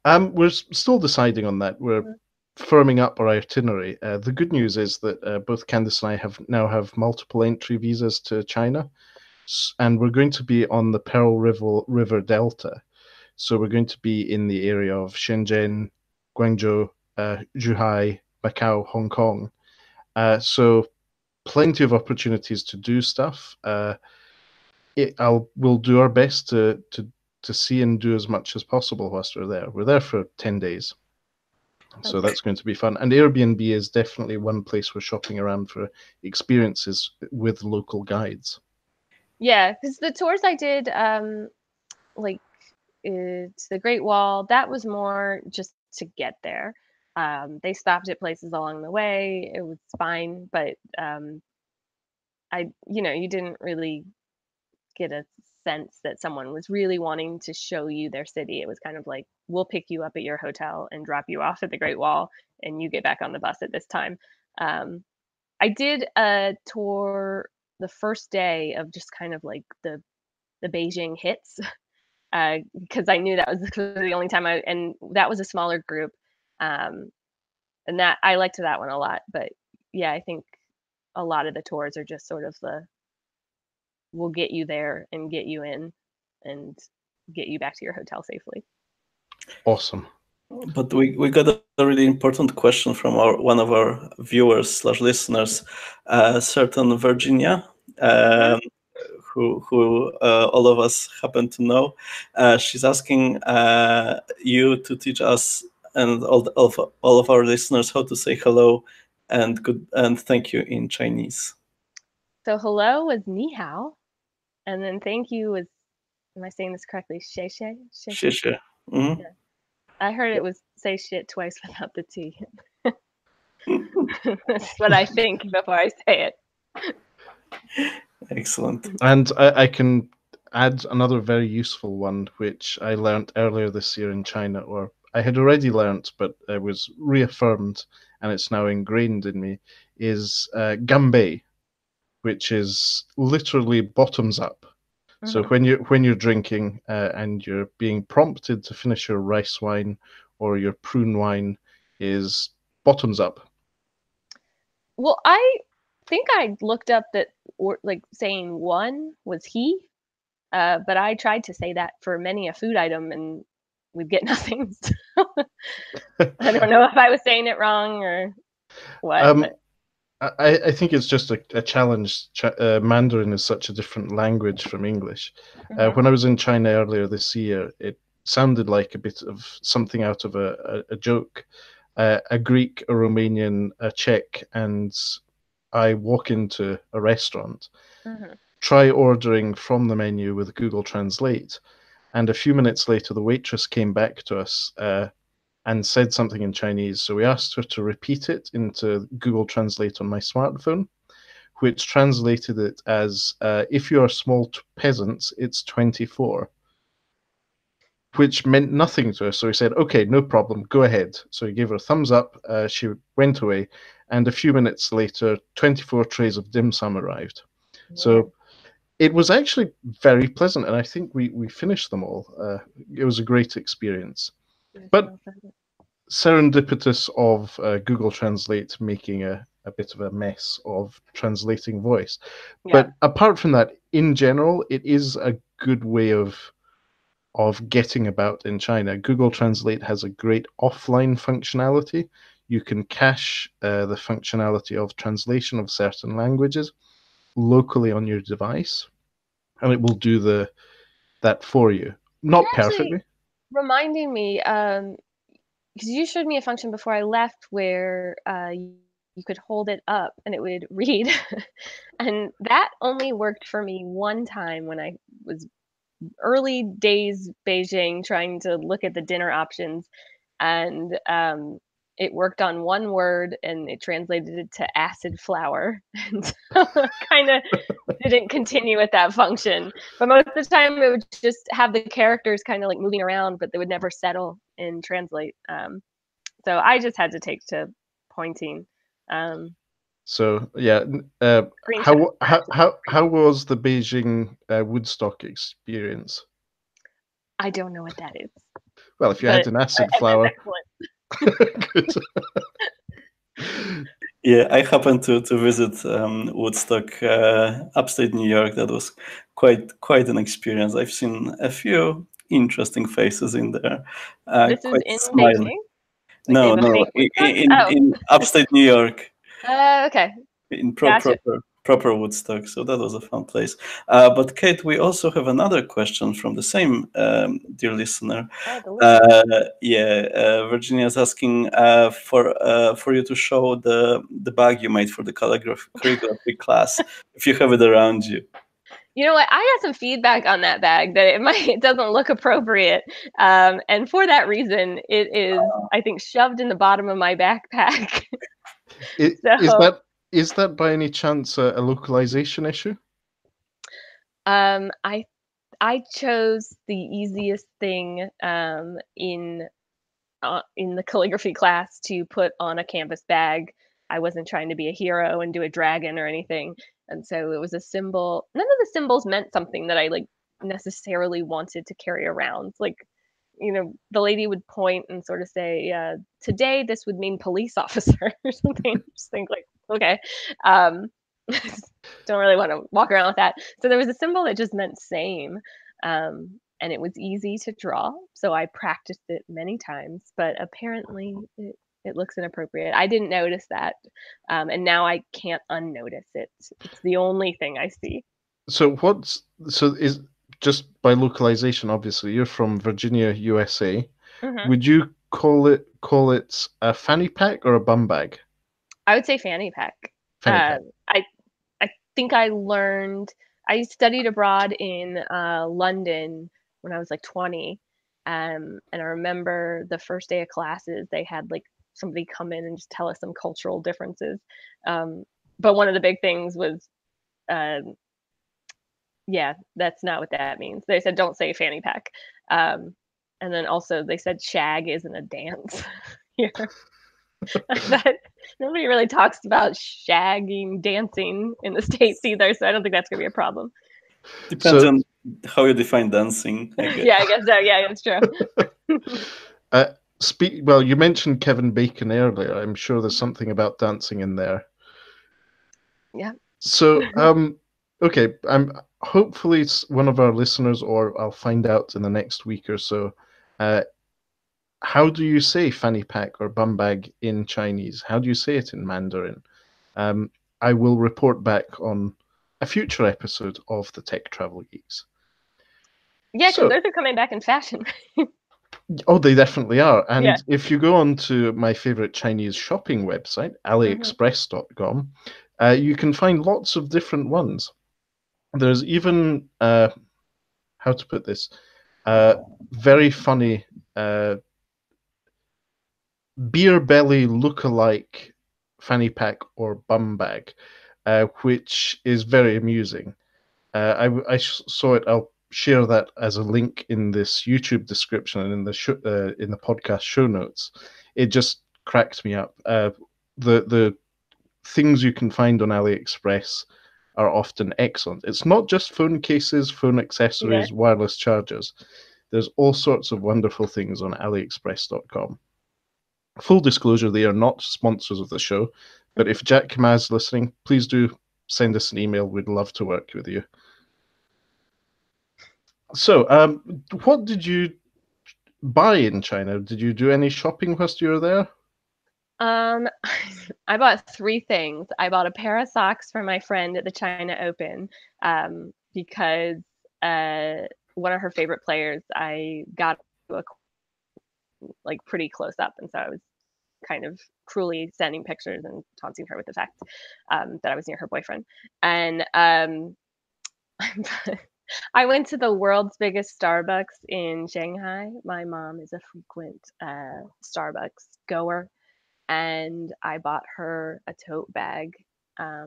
one? We're still deciding on that. We're firming up our itinerary. The good news is that both Candice and I now have multiple entry visas to China, and we're going to be on the Pearl River Delta. So we're going to be in the area of Shenzhen, Guangzhou, Zhuhai, Macau, Hong Kong. So plenty of opportunities to do stuff. We'll do our best to see and do as much as possible whilst we're there. We're there for 10 days. So that's going to be fun. And Airbnb is definitely one place we're shopping around for experiences with local guides. Yeah, because the tours I did, like it's the Great Wall, that was more just to get there. They stopped at places along the way. It was fine, but you didn't really get a sense that someone was really wanting to show you their city. It was kind of like, we'll pick you up at your hotel and drop you off at the Great Wall, and you get back on the bus at this time. I did a tour the first day of just kind of like the Beijing hits, because I knew that was the only time and that was a smaller group, and that I liked that one a lot. But yeah, I think a lot of the tours are just sort of we'll get you there and get you in and get you back to your hotel safely. Awesome. But we got a really important question from one of our viewers / listeners, certain Virginia, who all of us happen to know. She's asking you to teach us and all of our listeners how to say hello and thank you in Chinese. So hello was ni hao, and then thank you was, am I saying this correctly? Xie xie? Xie xie. Mm-hmm. Yeah. I heard it was say shit twice without the T. That's what I think before I say it. Excellent. And I can add another very useful one, which I learnt earlier this year in China, or I had already learnt, but it was reaffirmed, and it's now ingrained in me, is ganbei, which is literally bottoms up. So when you're drinking and you're being prompted to finish your rice wine or your prune wine, is bottoms up. Well, I think I looked up that, or like saying one was he, but I tried to say that for many a food item and we'd get nothing. So I don't know if I was saying it wrong or what. I think it's just a challenge. Mandarin is such a different language from English. When I was in China earlier this year, it sounded like a bit of something out of a joke. A Greek, a Romanian, a Czech, and I walk into a restaurant, try ordering from the menu with Google Translate, and a few minutes later, the waitress came back to us and said something in Chinese. So we asked her to repeat it into Google Translate on my smartphone, which translated it as, if you are small peasants, it's 24, which meant nothing to her. So we said, okay, no problem, go ahead. So he gave her a thumbs up, she went away, and a few minutes later, 24 trays of dim sum arrived. Yeah. So it was actually very pleasant, and I think we finished them all. It was a great experience. But serendipitous of Google Translate making a bit of a mess of translating voice. Yeah. But apart from that, in general, it is a good way of getting about in China. Google Translate has a great offline functionality. You can cache the functionality of translation of certain languages locally on your device, and it will do that for you. Not perfectly. Reminding me, because you showed me a function before I left where you could hold it up and it would read, and that only worked for me one time when I was early days Beijing trying to look at the dinner options, and it worked on one word and it translated it to acid flour, and so kind of didn't continue with that function. But most of the time it would just have the characters kind of like moving around, but they would never settle and translate. So I just had to take to pointing. So yeah, how was the Beijing Woodstock experience? I don't know what that is. Well, if you had an acid flour. Good. Yeah, I happened to visit Woodstock, upstate New York. That was quite an experience. I've seen a few interesting faces in there. This is in Beijing? Like no, in upstate New York. Okay. In proper Woodstock, so that was a fun place. But Cate, we also have another question from the same dear listener. Virginia's asking for you to show the bag you made for the calligraphy class, if you have it around you. You know what? I got some feedback on that bag that it doesn't look appropriate, and for that reason, it is I think shoved in the bottom of my backpack. Is that by any chance a localization issue? I chose the easiest thing in the calligraphy class to put on a canvas bag. I wasn't trying to be a hero and do a dragon or anything, and so it was a symbol. None of the symbols meant something that I like necessarily wanted to carry around. Like, you know, the lady would point and sort of say, today this would mean police officer or something. Just think like, okay. Don't really want to walk around with that. So there was a symbol that just meant same. And it was easy to draw. So I practiced it many times, but apparently it looks inappropriate. I didn't notice that. And now I can't unnotice it. It's the only thing I see. So is just by localization, obviously, you're from Virginia, USA. Mm-hmm. Would you call it a fanny pack or a bum bag? I would say fanny pack. I think I studied abroad in London when I was like 20. And I remember the first day of classes, they had like somebody come in and just tell us some cultural differences. But one of the big things was, that's not what that means. They said, don't say fanny pack. And then also they said shag isn't a dance here. That nobody really talks about shagging dancing in the States either, so I don't think that's gonna be a problem. Depends on how you define dancing, I guess. Yeah, I guess so. Yeah, that's true. Well, you mentioned Kevin Bacon earlier. I'm sure there's something about dancing in there. Yeah. So, okay, hopefully it's one of our listeners, or I'll find out in the next week or so. How do you say fanny pack or bum bag in Chinese? How do you say it in Mandarin? I will report back on a future episode of the Tech Travel Geeks. Yeah, because those are coming back in fashion. Oh, they definitely are. And if you go on to my favorite Chinese shopping website, aliexpress.com, you can find lots of different ones. There's even, how to put this, Very funny beer belly look-alike fanny pack or bum bag, which is very amusing. I saw it. I'll share that as a link in this YouTube description and in the podcast show notes. It just cracked me up. The things you can find on AliExpress are often excellent. It's not just phone cases, phone accessories, wireless chargers. There's all sorts of wonderful things on AliExpress.com. Full disclosure, they are not sponsors of the show, but if Jack Ma is listening, please do send us an email. We'd love to work with you. So, what did you buy in China? Did you do any shopping whilst you were there? I bought 3 things. I bought a pair of socks for my friend at the China Open, because one of her favorite players, I got like pretty close up, and so I was kind of cruelly sending pictures and taunting her with the fact that I was near her boyfriend. And I went to the world's biggest Starbucks in Shanghai. My mom is a frequent Starbucks goer, and I bought her a tote bag. I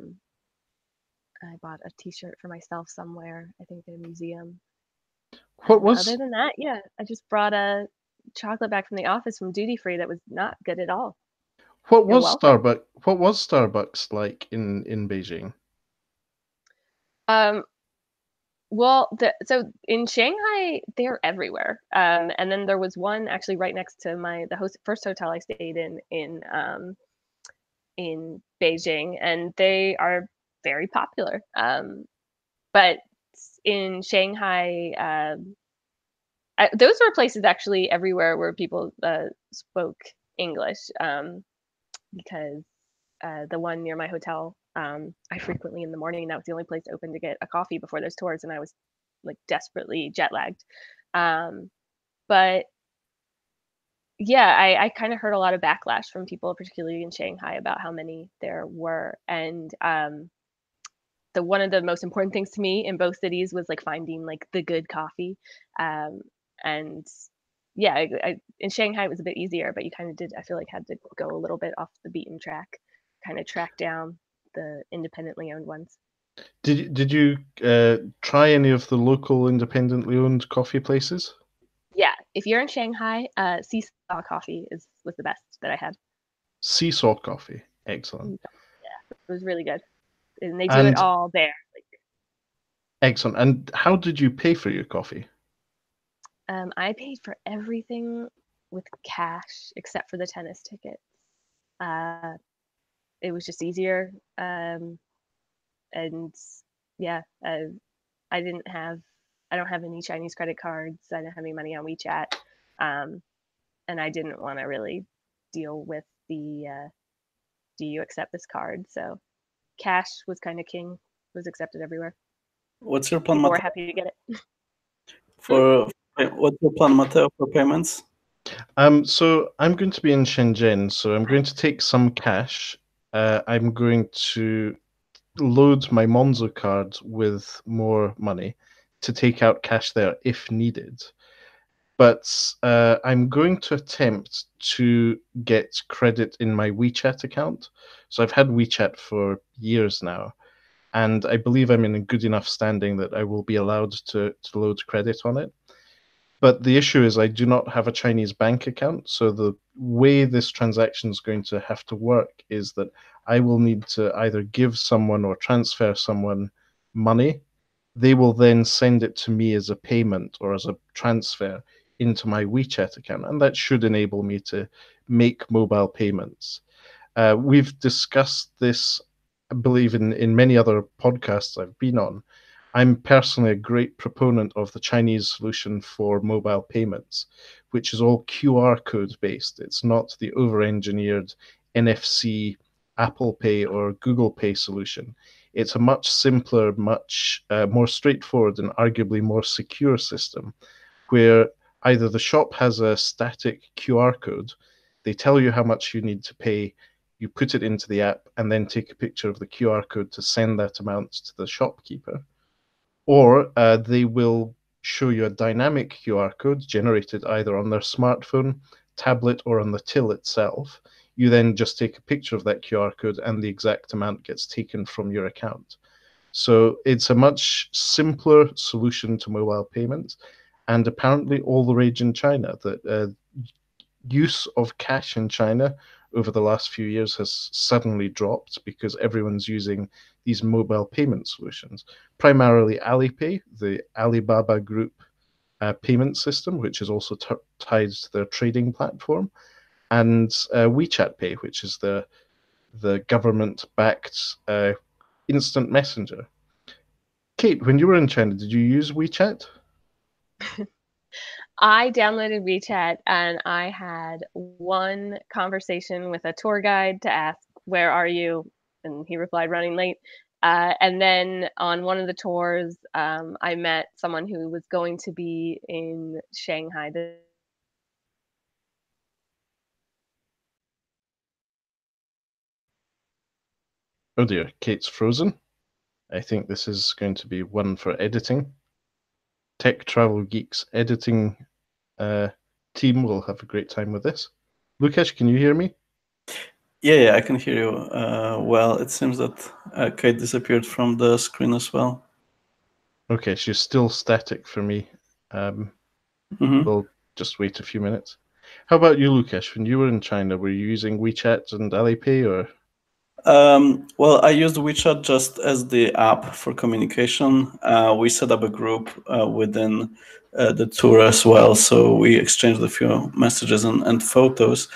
bought a T-shirt for myself somewhere, I think in a museum. Other than that, yeah, I just brought a chocolate back from the office from duty free that was not good at all. What was Starbucks like in Beijing? Well, so in Shanghai, they're everywhere. And then there was one actually right next to the first hotel I stayed in Beijing, and they are very popular. But in Shanghai, those were places actually everywhere where people spoke English, because the one near my hotel, I frequently in the morning, that was the only place open to get a coffee before those tours, and I was like desperately jet lagged. But yeah, I kind of heard a lot of backlash from people, particularly in Shanghai, about how many there were. And one of the most important things to me in both cities was like finding like the good coffee. And yeah, in Shanghai it was a bit easier, but you kind of did, I feel like, had to go a little bit off the beaten track, kind of track down the independently owned ones. Did you try any of the local independently owned coffee places? Yeah, if you're in Shanghai, Seesaw Coffee was the best that I had. Seesaw Coffee, excellent. Yeah, it was really good, and they do it all there. Excellent. And how did you pay for your coffee? I paid for everything with cash except for the tennis tickets. It was just easier, and yeah, I don't have any Chinese credit cards. I didn't have any money on WeChat, and I didn't want to really deal with the do you accept this card? So cash was kind of king, was accepted everywhere. What's your plan, People Matteo? were happy to get it. What's your plan, Matteo, for payments? So I'm going to be in Shenzhen, so I'm going to take some cash. I'm going to load my Monzo card with more money to take out cash there if needed. But I'm going to attempt to get credit in my WeChat account. So I've had WeChat for years now, and I believe I'm in a good enough standing that I will be allowed to load credit on it. But the issue is I do not have a Chinese bank account, so the way this transaction is going to have to work is that I will need to either give someone or transfer someone money. They will then send it to me as a payment or as a transfer into my WeChat account, and that should enable me to make mobile payments. We've discussed this, I believe, in many other podcasts I've been on. I'm personally a great proponent of the Chinese solution for mobile payments, which is all QR code based. It's not the over-engineered NFC, Apple Pay, or Google Pay solution. It's a much simpler, much more straightforward, and arguably more secure system where either the shop has a static QR code, they tell you how much you need to pay, you put it into the app, and then take a picture of the QR code to send that amount to the shopkeeper. Or they will show you a dynamic QR code generated either on their smartphone, tablet, or on the till itself. You then just take a picture of that QR code and the exact amount gets taken from your account. So it's a much simpler solution to mobile payments, and apparently all the rage in China. That use of cash in China over the last few years has suddenly dropped because everyone's using these mobile payment solutions, primarily Alipay, the Alibaba Group payment system, which is also tied to their trading platform, and WeChat Pay, which is the government-backed instant messenger. Cate, when you were in China, did you use WeChat? I downloaded WeChat and I had one conversation with a tour guide to ask, "Where are you?" And he replied, "Running late." And then on one of the tours, I met someone who was going to be in Shanghai. Oh dear, Cate's frozen. I think this is going to be one for editing. Tech Travel Geeks editing team will have a great time with this. Lukasz, can you hear me? Yeah, I can hear you. Well, it seems that Cate disappeared from the screen as well. Okay, she's still static for me. We'll just wait a few minutes. How about you, Lukasz? When you were in China, were you using WeChat and Alipay, or? Well, I used WeChat just as the app for communication. We set up a group within the tour as well, so we exchanged a few messages and photos.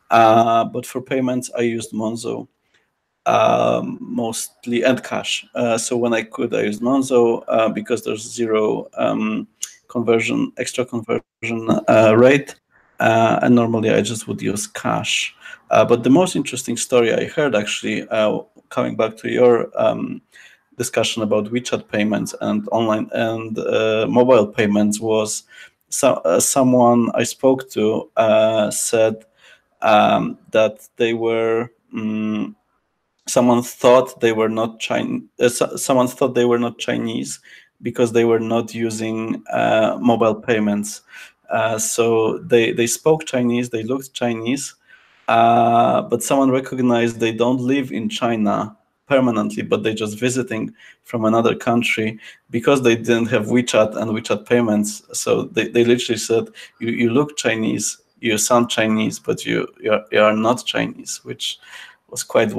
But for payments, I used Monzo mostly, and cash. So when I could, I used Monzo because there's zero extra conversion rate. And normally I just would use cash. But the most interesting story I heard, actually, coming back to your discussion about WeChat payments and online and mobile payments, was someone I spoke to said that they were. Someone thought they were not Chinese. Someone thought they were not Chinese because they were not using mobile payments. So they spoke Chinese, they looked Chinese, but someone recognized they don't live in China permanently, but they just visiting from another country because they didn't have WeChat and WeChat payments. So they literally said, you look Chinese, you sound Chinese, but you are not Chinese, which was quite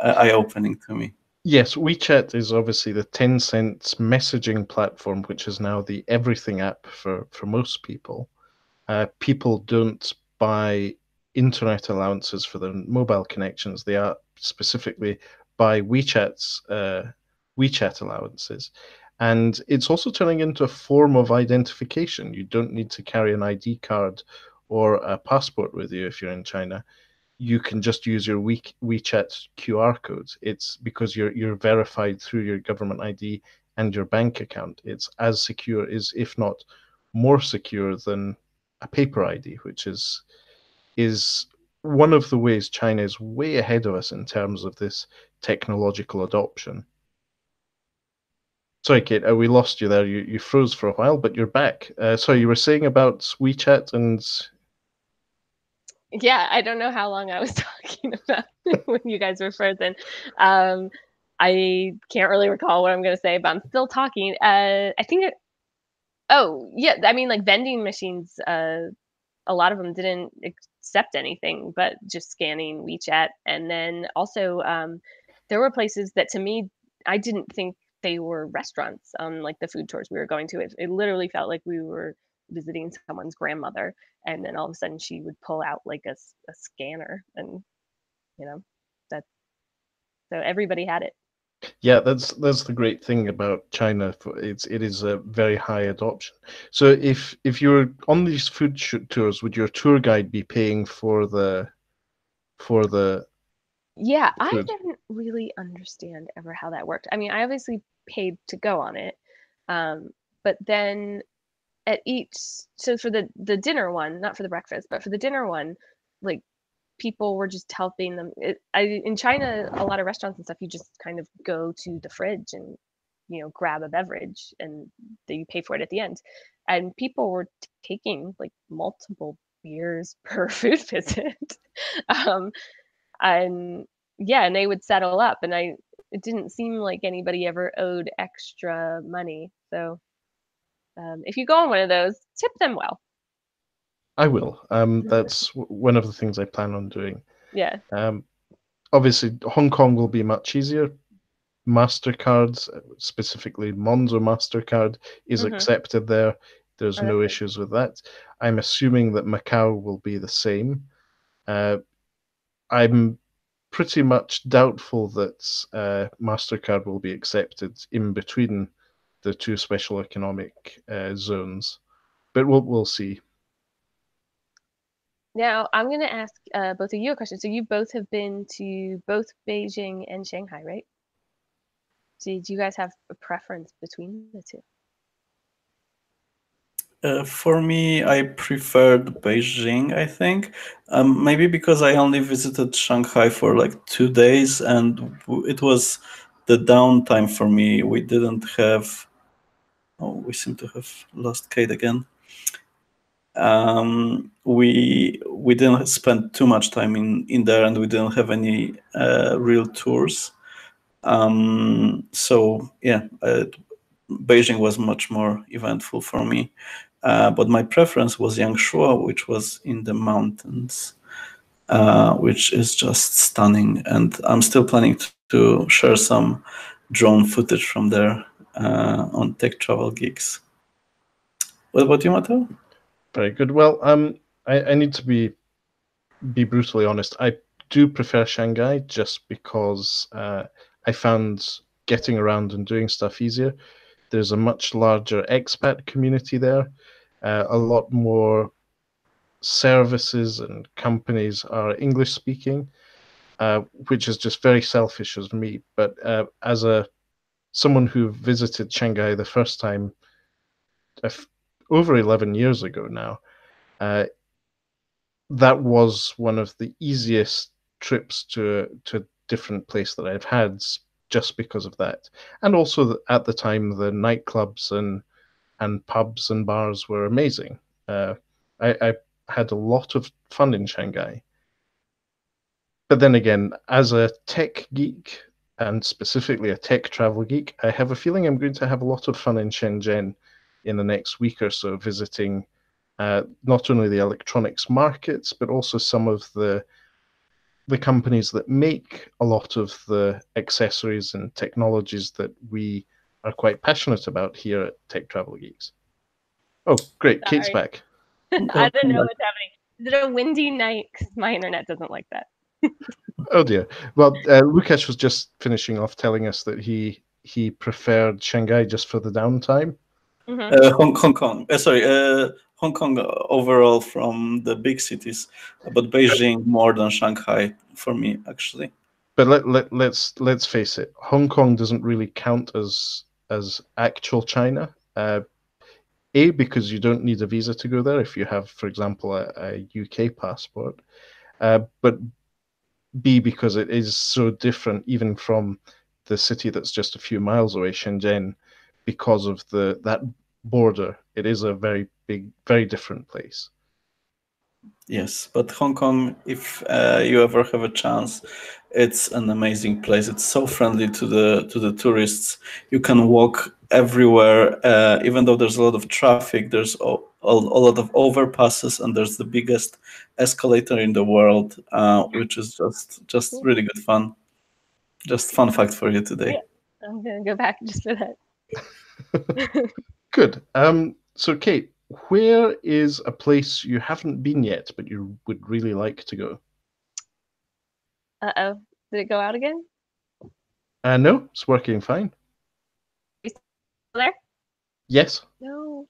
eye-opening to me. Yes, WeChat is obviously the Tencent messaging platform, which is now the everything app for most people. People don't buy internet allowances for their mobile connections. They are specifically buy WeChat allowances. And it's also turning into a form of identification. You don't need to carry an ID card or a passport with you if you're in China. You can just use your WeChat QR code. It's because you're verified through your government ID and your bank account. It's as secure, if not more secure than a paper ID, which is one of the ways China is way ahead of us in terms of this technological adoption. Sorry, Cate, we lost you there. You froze for a while, but you're back. Sorry, you were saying about WeChat and... Yeah, I don't know how long I was talking about when you guys were frozen. I can't really recall what I'm going to say, but I'm still talking. I think oh, yeah, I mean, like vending machines, a lot of them didn't accept anything but just scanning WeChat. And then also, there were places that to me, I didn't think they were restaurants on like the food tours we were going to. It literally felt like we were visiting someone's grandmother, and then all of a sudden she would pull out like a scanner, and you know that so everybody had it. Yeah, that's the great thing about China. It is a very high adoption. So if you're on these food tours, would your tour guide be paying for the Yeah, I food? didn't really understand ever how that worked. I mean, I obviously paid to go on it, but then at each, so for the dinner one, not for the breakfast, but for the dinner one, like people were just helping them. In China, a lot of restaurants and stuff, you just kind of go to the fridge and grab a beverage and you pay for it at the end. And people were taking like multiple beers per food visit. And yeah, and they would settle up, and it didn't seem like anybody ever owed extra money. So if you go on one of those, tip them well. I will. That's one of the things I plan on doing. Yeah. Obviously, Hong Kong will be much easier. MasterCards, specifically Monzo MasterCard, is accepted there. There's no issues with that. I'm assuming that Macau will be the same. I'm pretty much doubtful that MasterCard will be accepted in between the two special economic zones, but we'll see. Now, I'm going to ask both of you a question. So you both have been to both Beijing and Shanghai, right? Did you guys have a preference between the two? For me, I preferred Beijing, I think. Maybe because I only visited Shanghai for like 2 days, and it was the downtime for me. We didn't have... Oh, we seem to have lost Cate again. We didn't spend too much time in there, and we didn't have any real tours. So yeah, Beijing was much more eventful for me. But my preference was Yangshuo, which was in the mountains, which is just stunning. And I'm still planning to share some drone footage from there on Tech Travel Geeks. What about you, Matteo? Very good. Well, I need to be brutally honest. I do prefer Shanghai just because I found getting around and doing stuff easier. There's a much larger expat community there. A lot more services and companies are English speaking, which is just very selfish of me. But as someone who visited Shanghai the first time over 11 years ago now, that was one of the easiest trips to a different place that I've had, just because of that. And also at the time, the nightclubs and pubs and bars were amazing. I had a lot of fun in Shanghai. But then again, as a tech geek, and specifically a tech travel geek, I have a feeling I'm going to have a lot of fun in Shenzhen in the next week or so, visiting not only the electronics markets, but also some of the companies that make a lot of the accessories and technologies that we are quite passionate about here at Tech Travel Geeks. Oh, great. Cate's back. I don't know what's happening. Is it a windy night? Because my internet doesn't like that. Oh dear. Well, Lukasz was just finishing off telling us that he preferred Shanghai just for the downtime. Hong Kong. Hong Kong overall from the big cities, but Beijing more than Shanghai for me, actually. But let's face it, Hong Kong doesn't really count as actual China. Because you don't need a visa to go there if you have, for example, a UK passport. But B, because it is so different even from the city that's just a few miles away, Shenzhen, because of that border. It is a very big, very different place. Yes, but Hong Kong, if you ever have a chance, it's an amazing place. It's so friendly to the tourists. You can walk everywhere, even though there's a lot of traffic. There's a lot of overpasses, and there's the biggest escalator in the world, which is just really good fun. Just fun fact for you today. Yeah, I'm gonna go back just for that. Good. So Cate, where is a place you haven't been yet, but you would really like to go? Uh-oh. Did it go out again? No, it's working fine. Are you still there? Yes. No.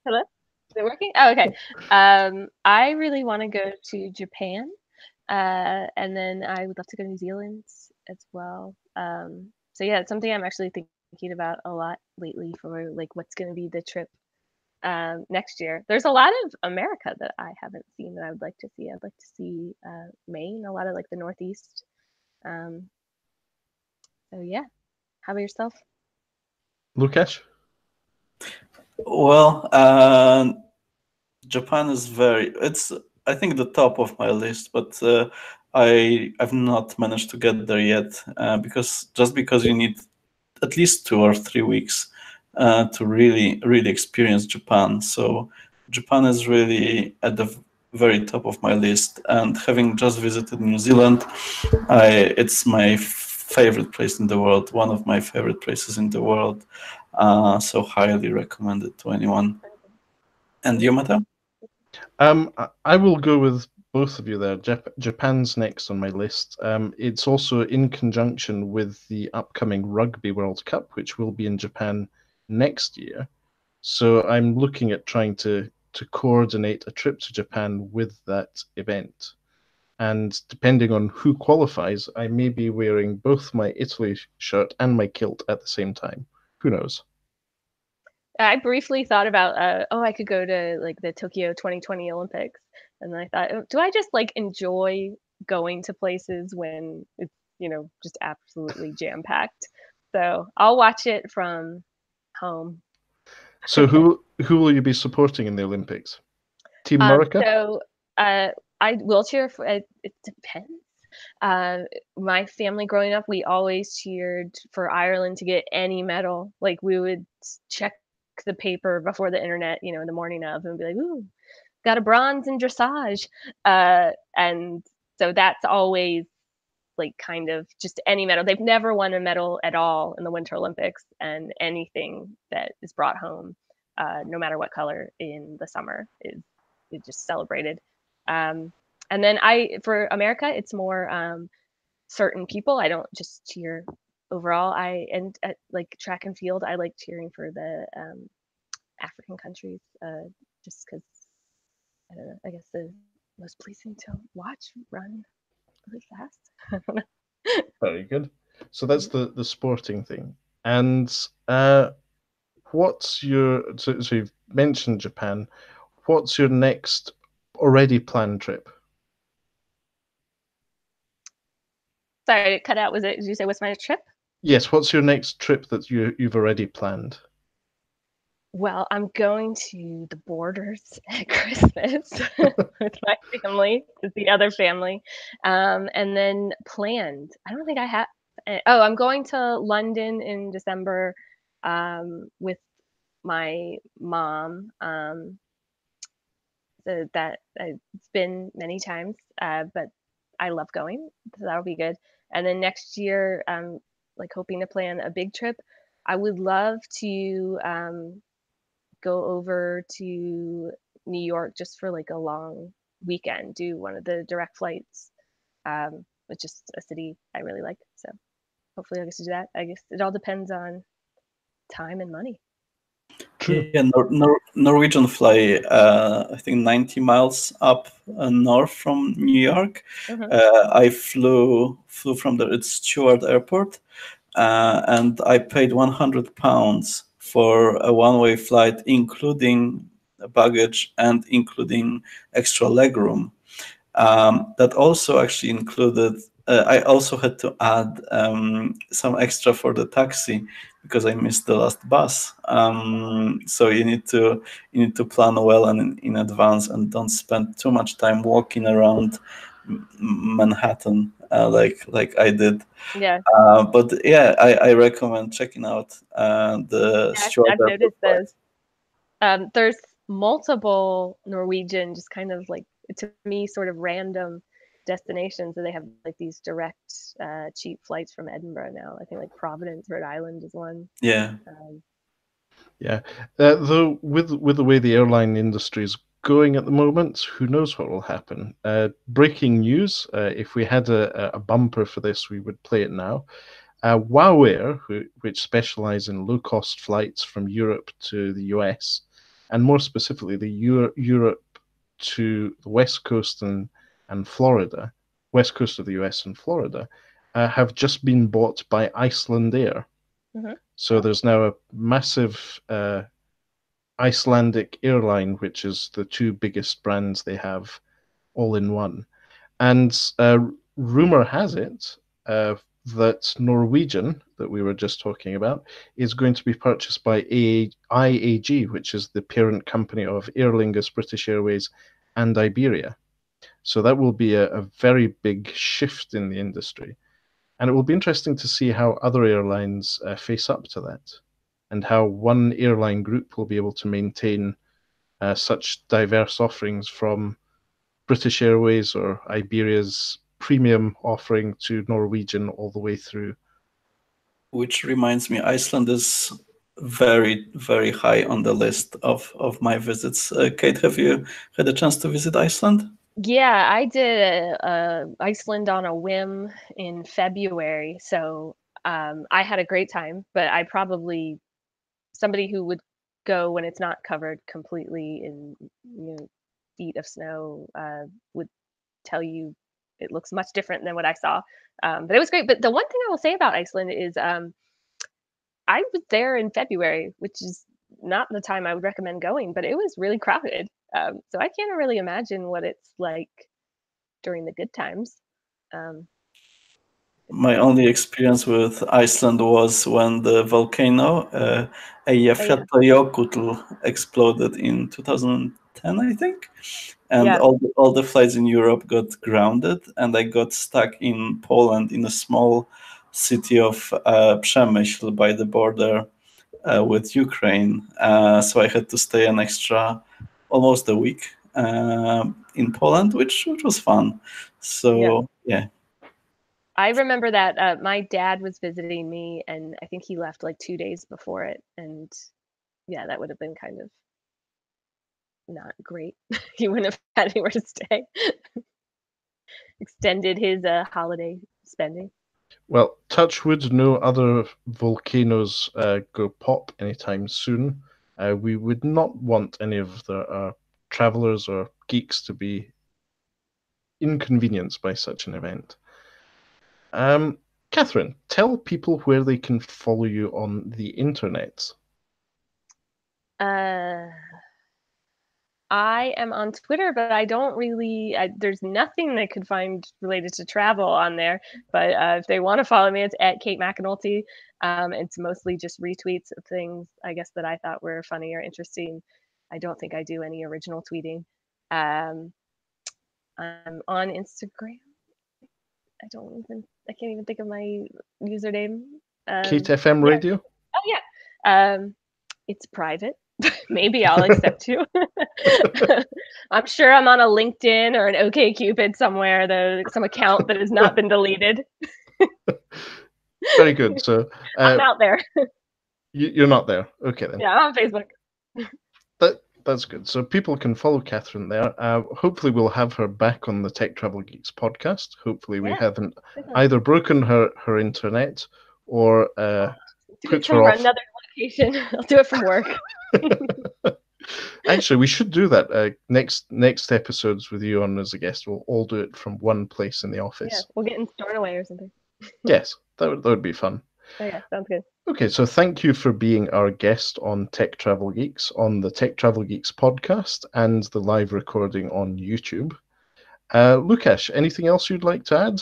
Hello? Is it working? Oh, okay. I really want to go to Japan. And then I would love to go to New Zealand as well. So yeah, it's something I'm actually thinking about a lot lately for like what's going to be the trip next year. There's a lot of America that I haven't seen that I would like to see. I'd like to see Maine, a lot of like the Northeast. So yeah. How about yourself? Lukasz? Well, Japan is it's I think the top of my list, but I've not managed to get there yet because you need at least 2 or 3 weeks to really experience Japan. So Japan is really at the very top of my list. And having just visited New Zealand, it's my favorite place in the world, one of my favorite places in the world. So highly recommended to anyone. And you, Matteo? I will go with both of you there. Japan's next on my list. It's also in conjunction with the upcoming Rugby World Cup, which will be in Japan next year. So I'm looking at trying to coordinate a trip to Japan with that event. And depending on who qualifies, I may be wearing both my Italy shirt and my kilt at the same time. Who knows? I briefly thought about, I could go to like the Tokyo 2020 Olympics, and then I thought, do I just like enjoy going to places when it's just absolutely jam packed? So I'll watch it from home. So who will you be supporting in the Olympics? Team America? So I will cheer for it. It depends. My family growing up, we always cheered for Ireland to get any medal. Like we would check the paper before the internet, in the morning of, and be like, "Ooh, got a bronze in dressage," and so that's always like kind of just any medal. They've never won a medal at all in the Winter Olympics, and anything that is brought home, no matter what color in the summer, is just celebrated. And then for America, it's more certain people. I don't just cheer overall. And at like track and field, I like cheering for the African countries, just because I don't know. I guess the most pleasing to watch run really fast. I don't know. Very good. So that's the sporting thing. And what's your so you've mentioned Japan. What's your next already planned trip? Sorry, it cut out. Did you say what's my trip? Yes, what's your next trip that you've already planned? Well, I'm going to the borders at Christmas with my family, with the other family, and then planned. I don't think I have. Oh, I'm going to London in December with my mom. So that it's been many times, but I love going, so that'll be good. And then next year, I'm like hoping to plan a big trip. I would love to go over to New York just for like a long weekend, do one of the direct flights. It's just a city I really like. So hopefully I get to do that. I guess it all depends on time and money. True. Yeah, Norwegian fly, I think 90 miles up north from New York. I flew from it's Stewart Airport, and I paid £100 for a one-way flight, including baggage and including extra legroom. That also actually included. I also had to add some extra for the taxi because I missed the last bus. So you need to plan well and in advance, and don't spend too much time walking around Manhattan like I did. Yeah. But yeah, I recommend checking out the Stuart I've noticed those. There's multiple Norwegian, just kind of like, to me, sort of random destinations, and they have like these direct cheap flights from Edinburgh now. I think like Providence, Rhode Island is one. Yeah. Yeah. Though with the way the airline industry is going at the moment, who knows what will happen? Breaking news: if we had a bumper for this, we would play it now. WoW Air, which specialize in low-cost flights from Europe to the US, and more specifically the Europe to the West Coast and Florida, West Coast of the US and Florida, have just been bought by Iceland Air. So there's now a massive Icelandic airline, which is the two biggest brands they have all in one. And rumor has it, that Norwegian, that we were just talking about, is going to be purchased by IAG, which is the parent company of Aer Lingus, British Airways, and Iberia. So that will be a very big shift in the industry. And it will be interesting to see how other airlines face up to that, and how one airline group will be able to maintain such diverse offerings, from British Airways or Iberia's premium offering to Norwegian all the way through. Which reminds me, Iceland is very, very high on the list of my visits. Cate, have you had a chance to visit Iceland? Yeah, I did Iceland on a whim in February, so I had a great time. But I probably somebody who would go when it's not covered completely in feet of snow would tell you it looks much different than what I saw. But it was great. But the one thing I will say about Iceland is I was there in February, which is not the time I would recommend going, but it was really crowded. So I can't really imagine what it's like during the good times. My only experience with Iceland was when the volcano Eyjafjallajökull exploded in 2010, I think, and Yeah. all the flights in Europe got grounded, and I got stuck in Poland in a small city of Przemyśl by the border with Ukraine. So I had to stay an extra almost a week in Poland, which was fun. So yeah. I remember that my dad was visiting me, and I think he left like 2 days before it, and yeah, that would have been kind of not great. He wouldn't have had anywhere to stay. Extended his holiday spending. Well, touch wood, no other volcanoes go pop anytime soon. We would not want any of the travelers or geeks to be inconvenienced by such an event. Catherine, tell people where they can follow you on the internet. I am on Twitter, but I don't really. There's nothing they could find related to travel on there. But if they want to follow me, it's at Cate McAnulty. It's mostly just retweets of things, I guess, that I thought were funny or interesting. I don't think I do any original tweeting. I'm on Instagram. I can't even think of my username. Cate FM Radio? Oh yeah. It's private. Maybe I'll accept you. I'm sure I'm on a LinkedIn or an OkCupid somewhere, some account that has not been deleted. Very good. So I'm out there. You're not there. Okay then. Yeah, I'm on Facebook. That's good. So people can follow Catherine there. Hopefully we'll have her back on the Tech Travel Geeks podcast. Hopefully we haven't either broken her internet or put her off. Another location. I'll do it from work. Actually, we should do that. Next episodes with you on as a guest, we'll all do it from one place in the office. Yeah, we'll get in Stornoway or something. Yes, that would be fun. Oh yeah, sounds good. Okay, so thank you for being our guest on Tech Travel Geeks, on the Tech Travel Geeks podcast and the live recording on YouTube. Lukasz, anything else you'd like to add?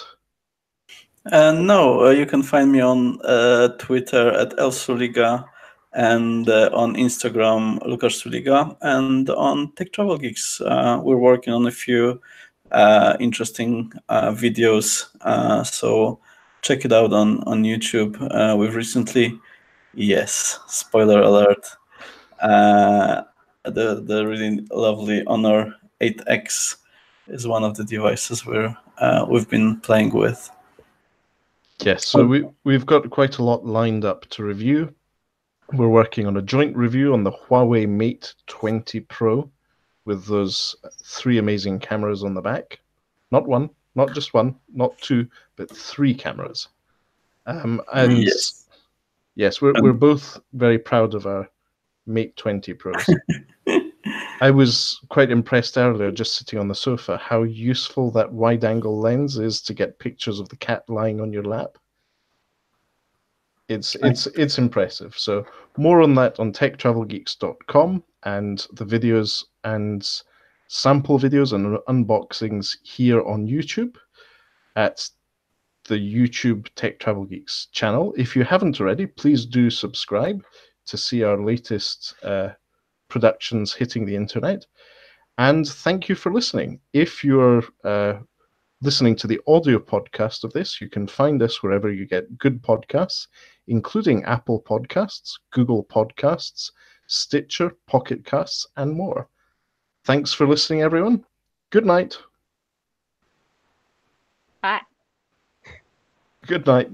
No, you can find me on Twitter at Elsuliga, and on Instagram Lukasz Suliga, and on Tech Travel Geeks. We're working on a few interesting videos, so check it out on YouTube. We've recently, spoiler alert, the really lovely Honor 8X is one of the devices we've been playing with. Yes, so we've got quite a lot lined up to review. We're working on a joint review on the Huawei Mate 20 Pro with those 3 amazing cameras on the back. Not one, not just one, not 2, but 3 cameras. Yes, we're both very proud of our Mate 20 Pros. I was quite impressed earlier, just sitting on the sofa, how useful that wide-angle lens is to get pictures of the cat lying on your lap. It's impressive. So more on that on techtravelgeeks.com, and the videos and sample videos and unboxings here on YouTube at the YouTube Tech Travel Geeks channel. If you haven't already, please do subscribe to see our latest productions hitting the internet. And thank you for listening. If you're listening to the audio podcast of this, you can find us wherever you get good podcasts, including Apple Podcasts, Google Podcasts, Stitcher, Pocket Casts, and more. Thanks for listening, everyone. Good night. Bye. Good night.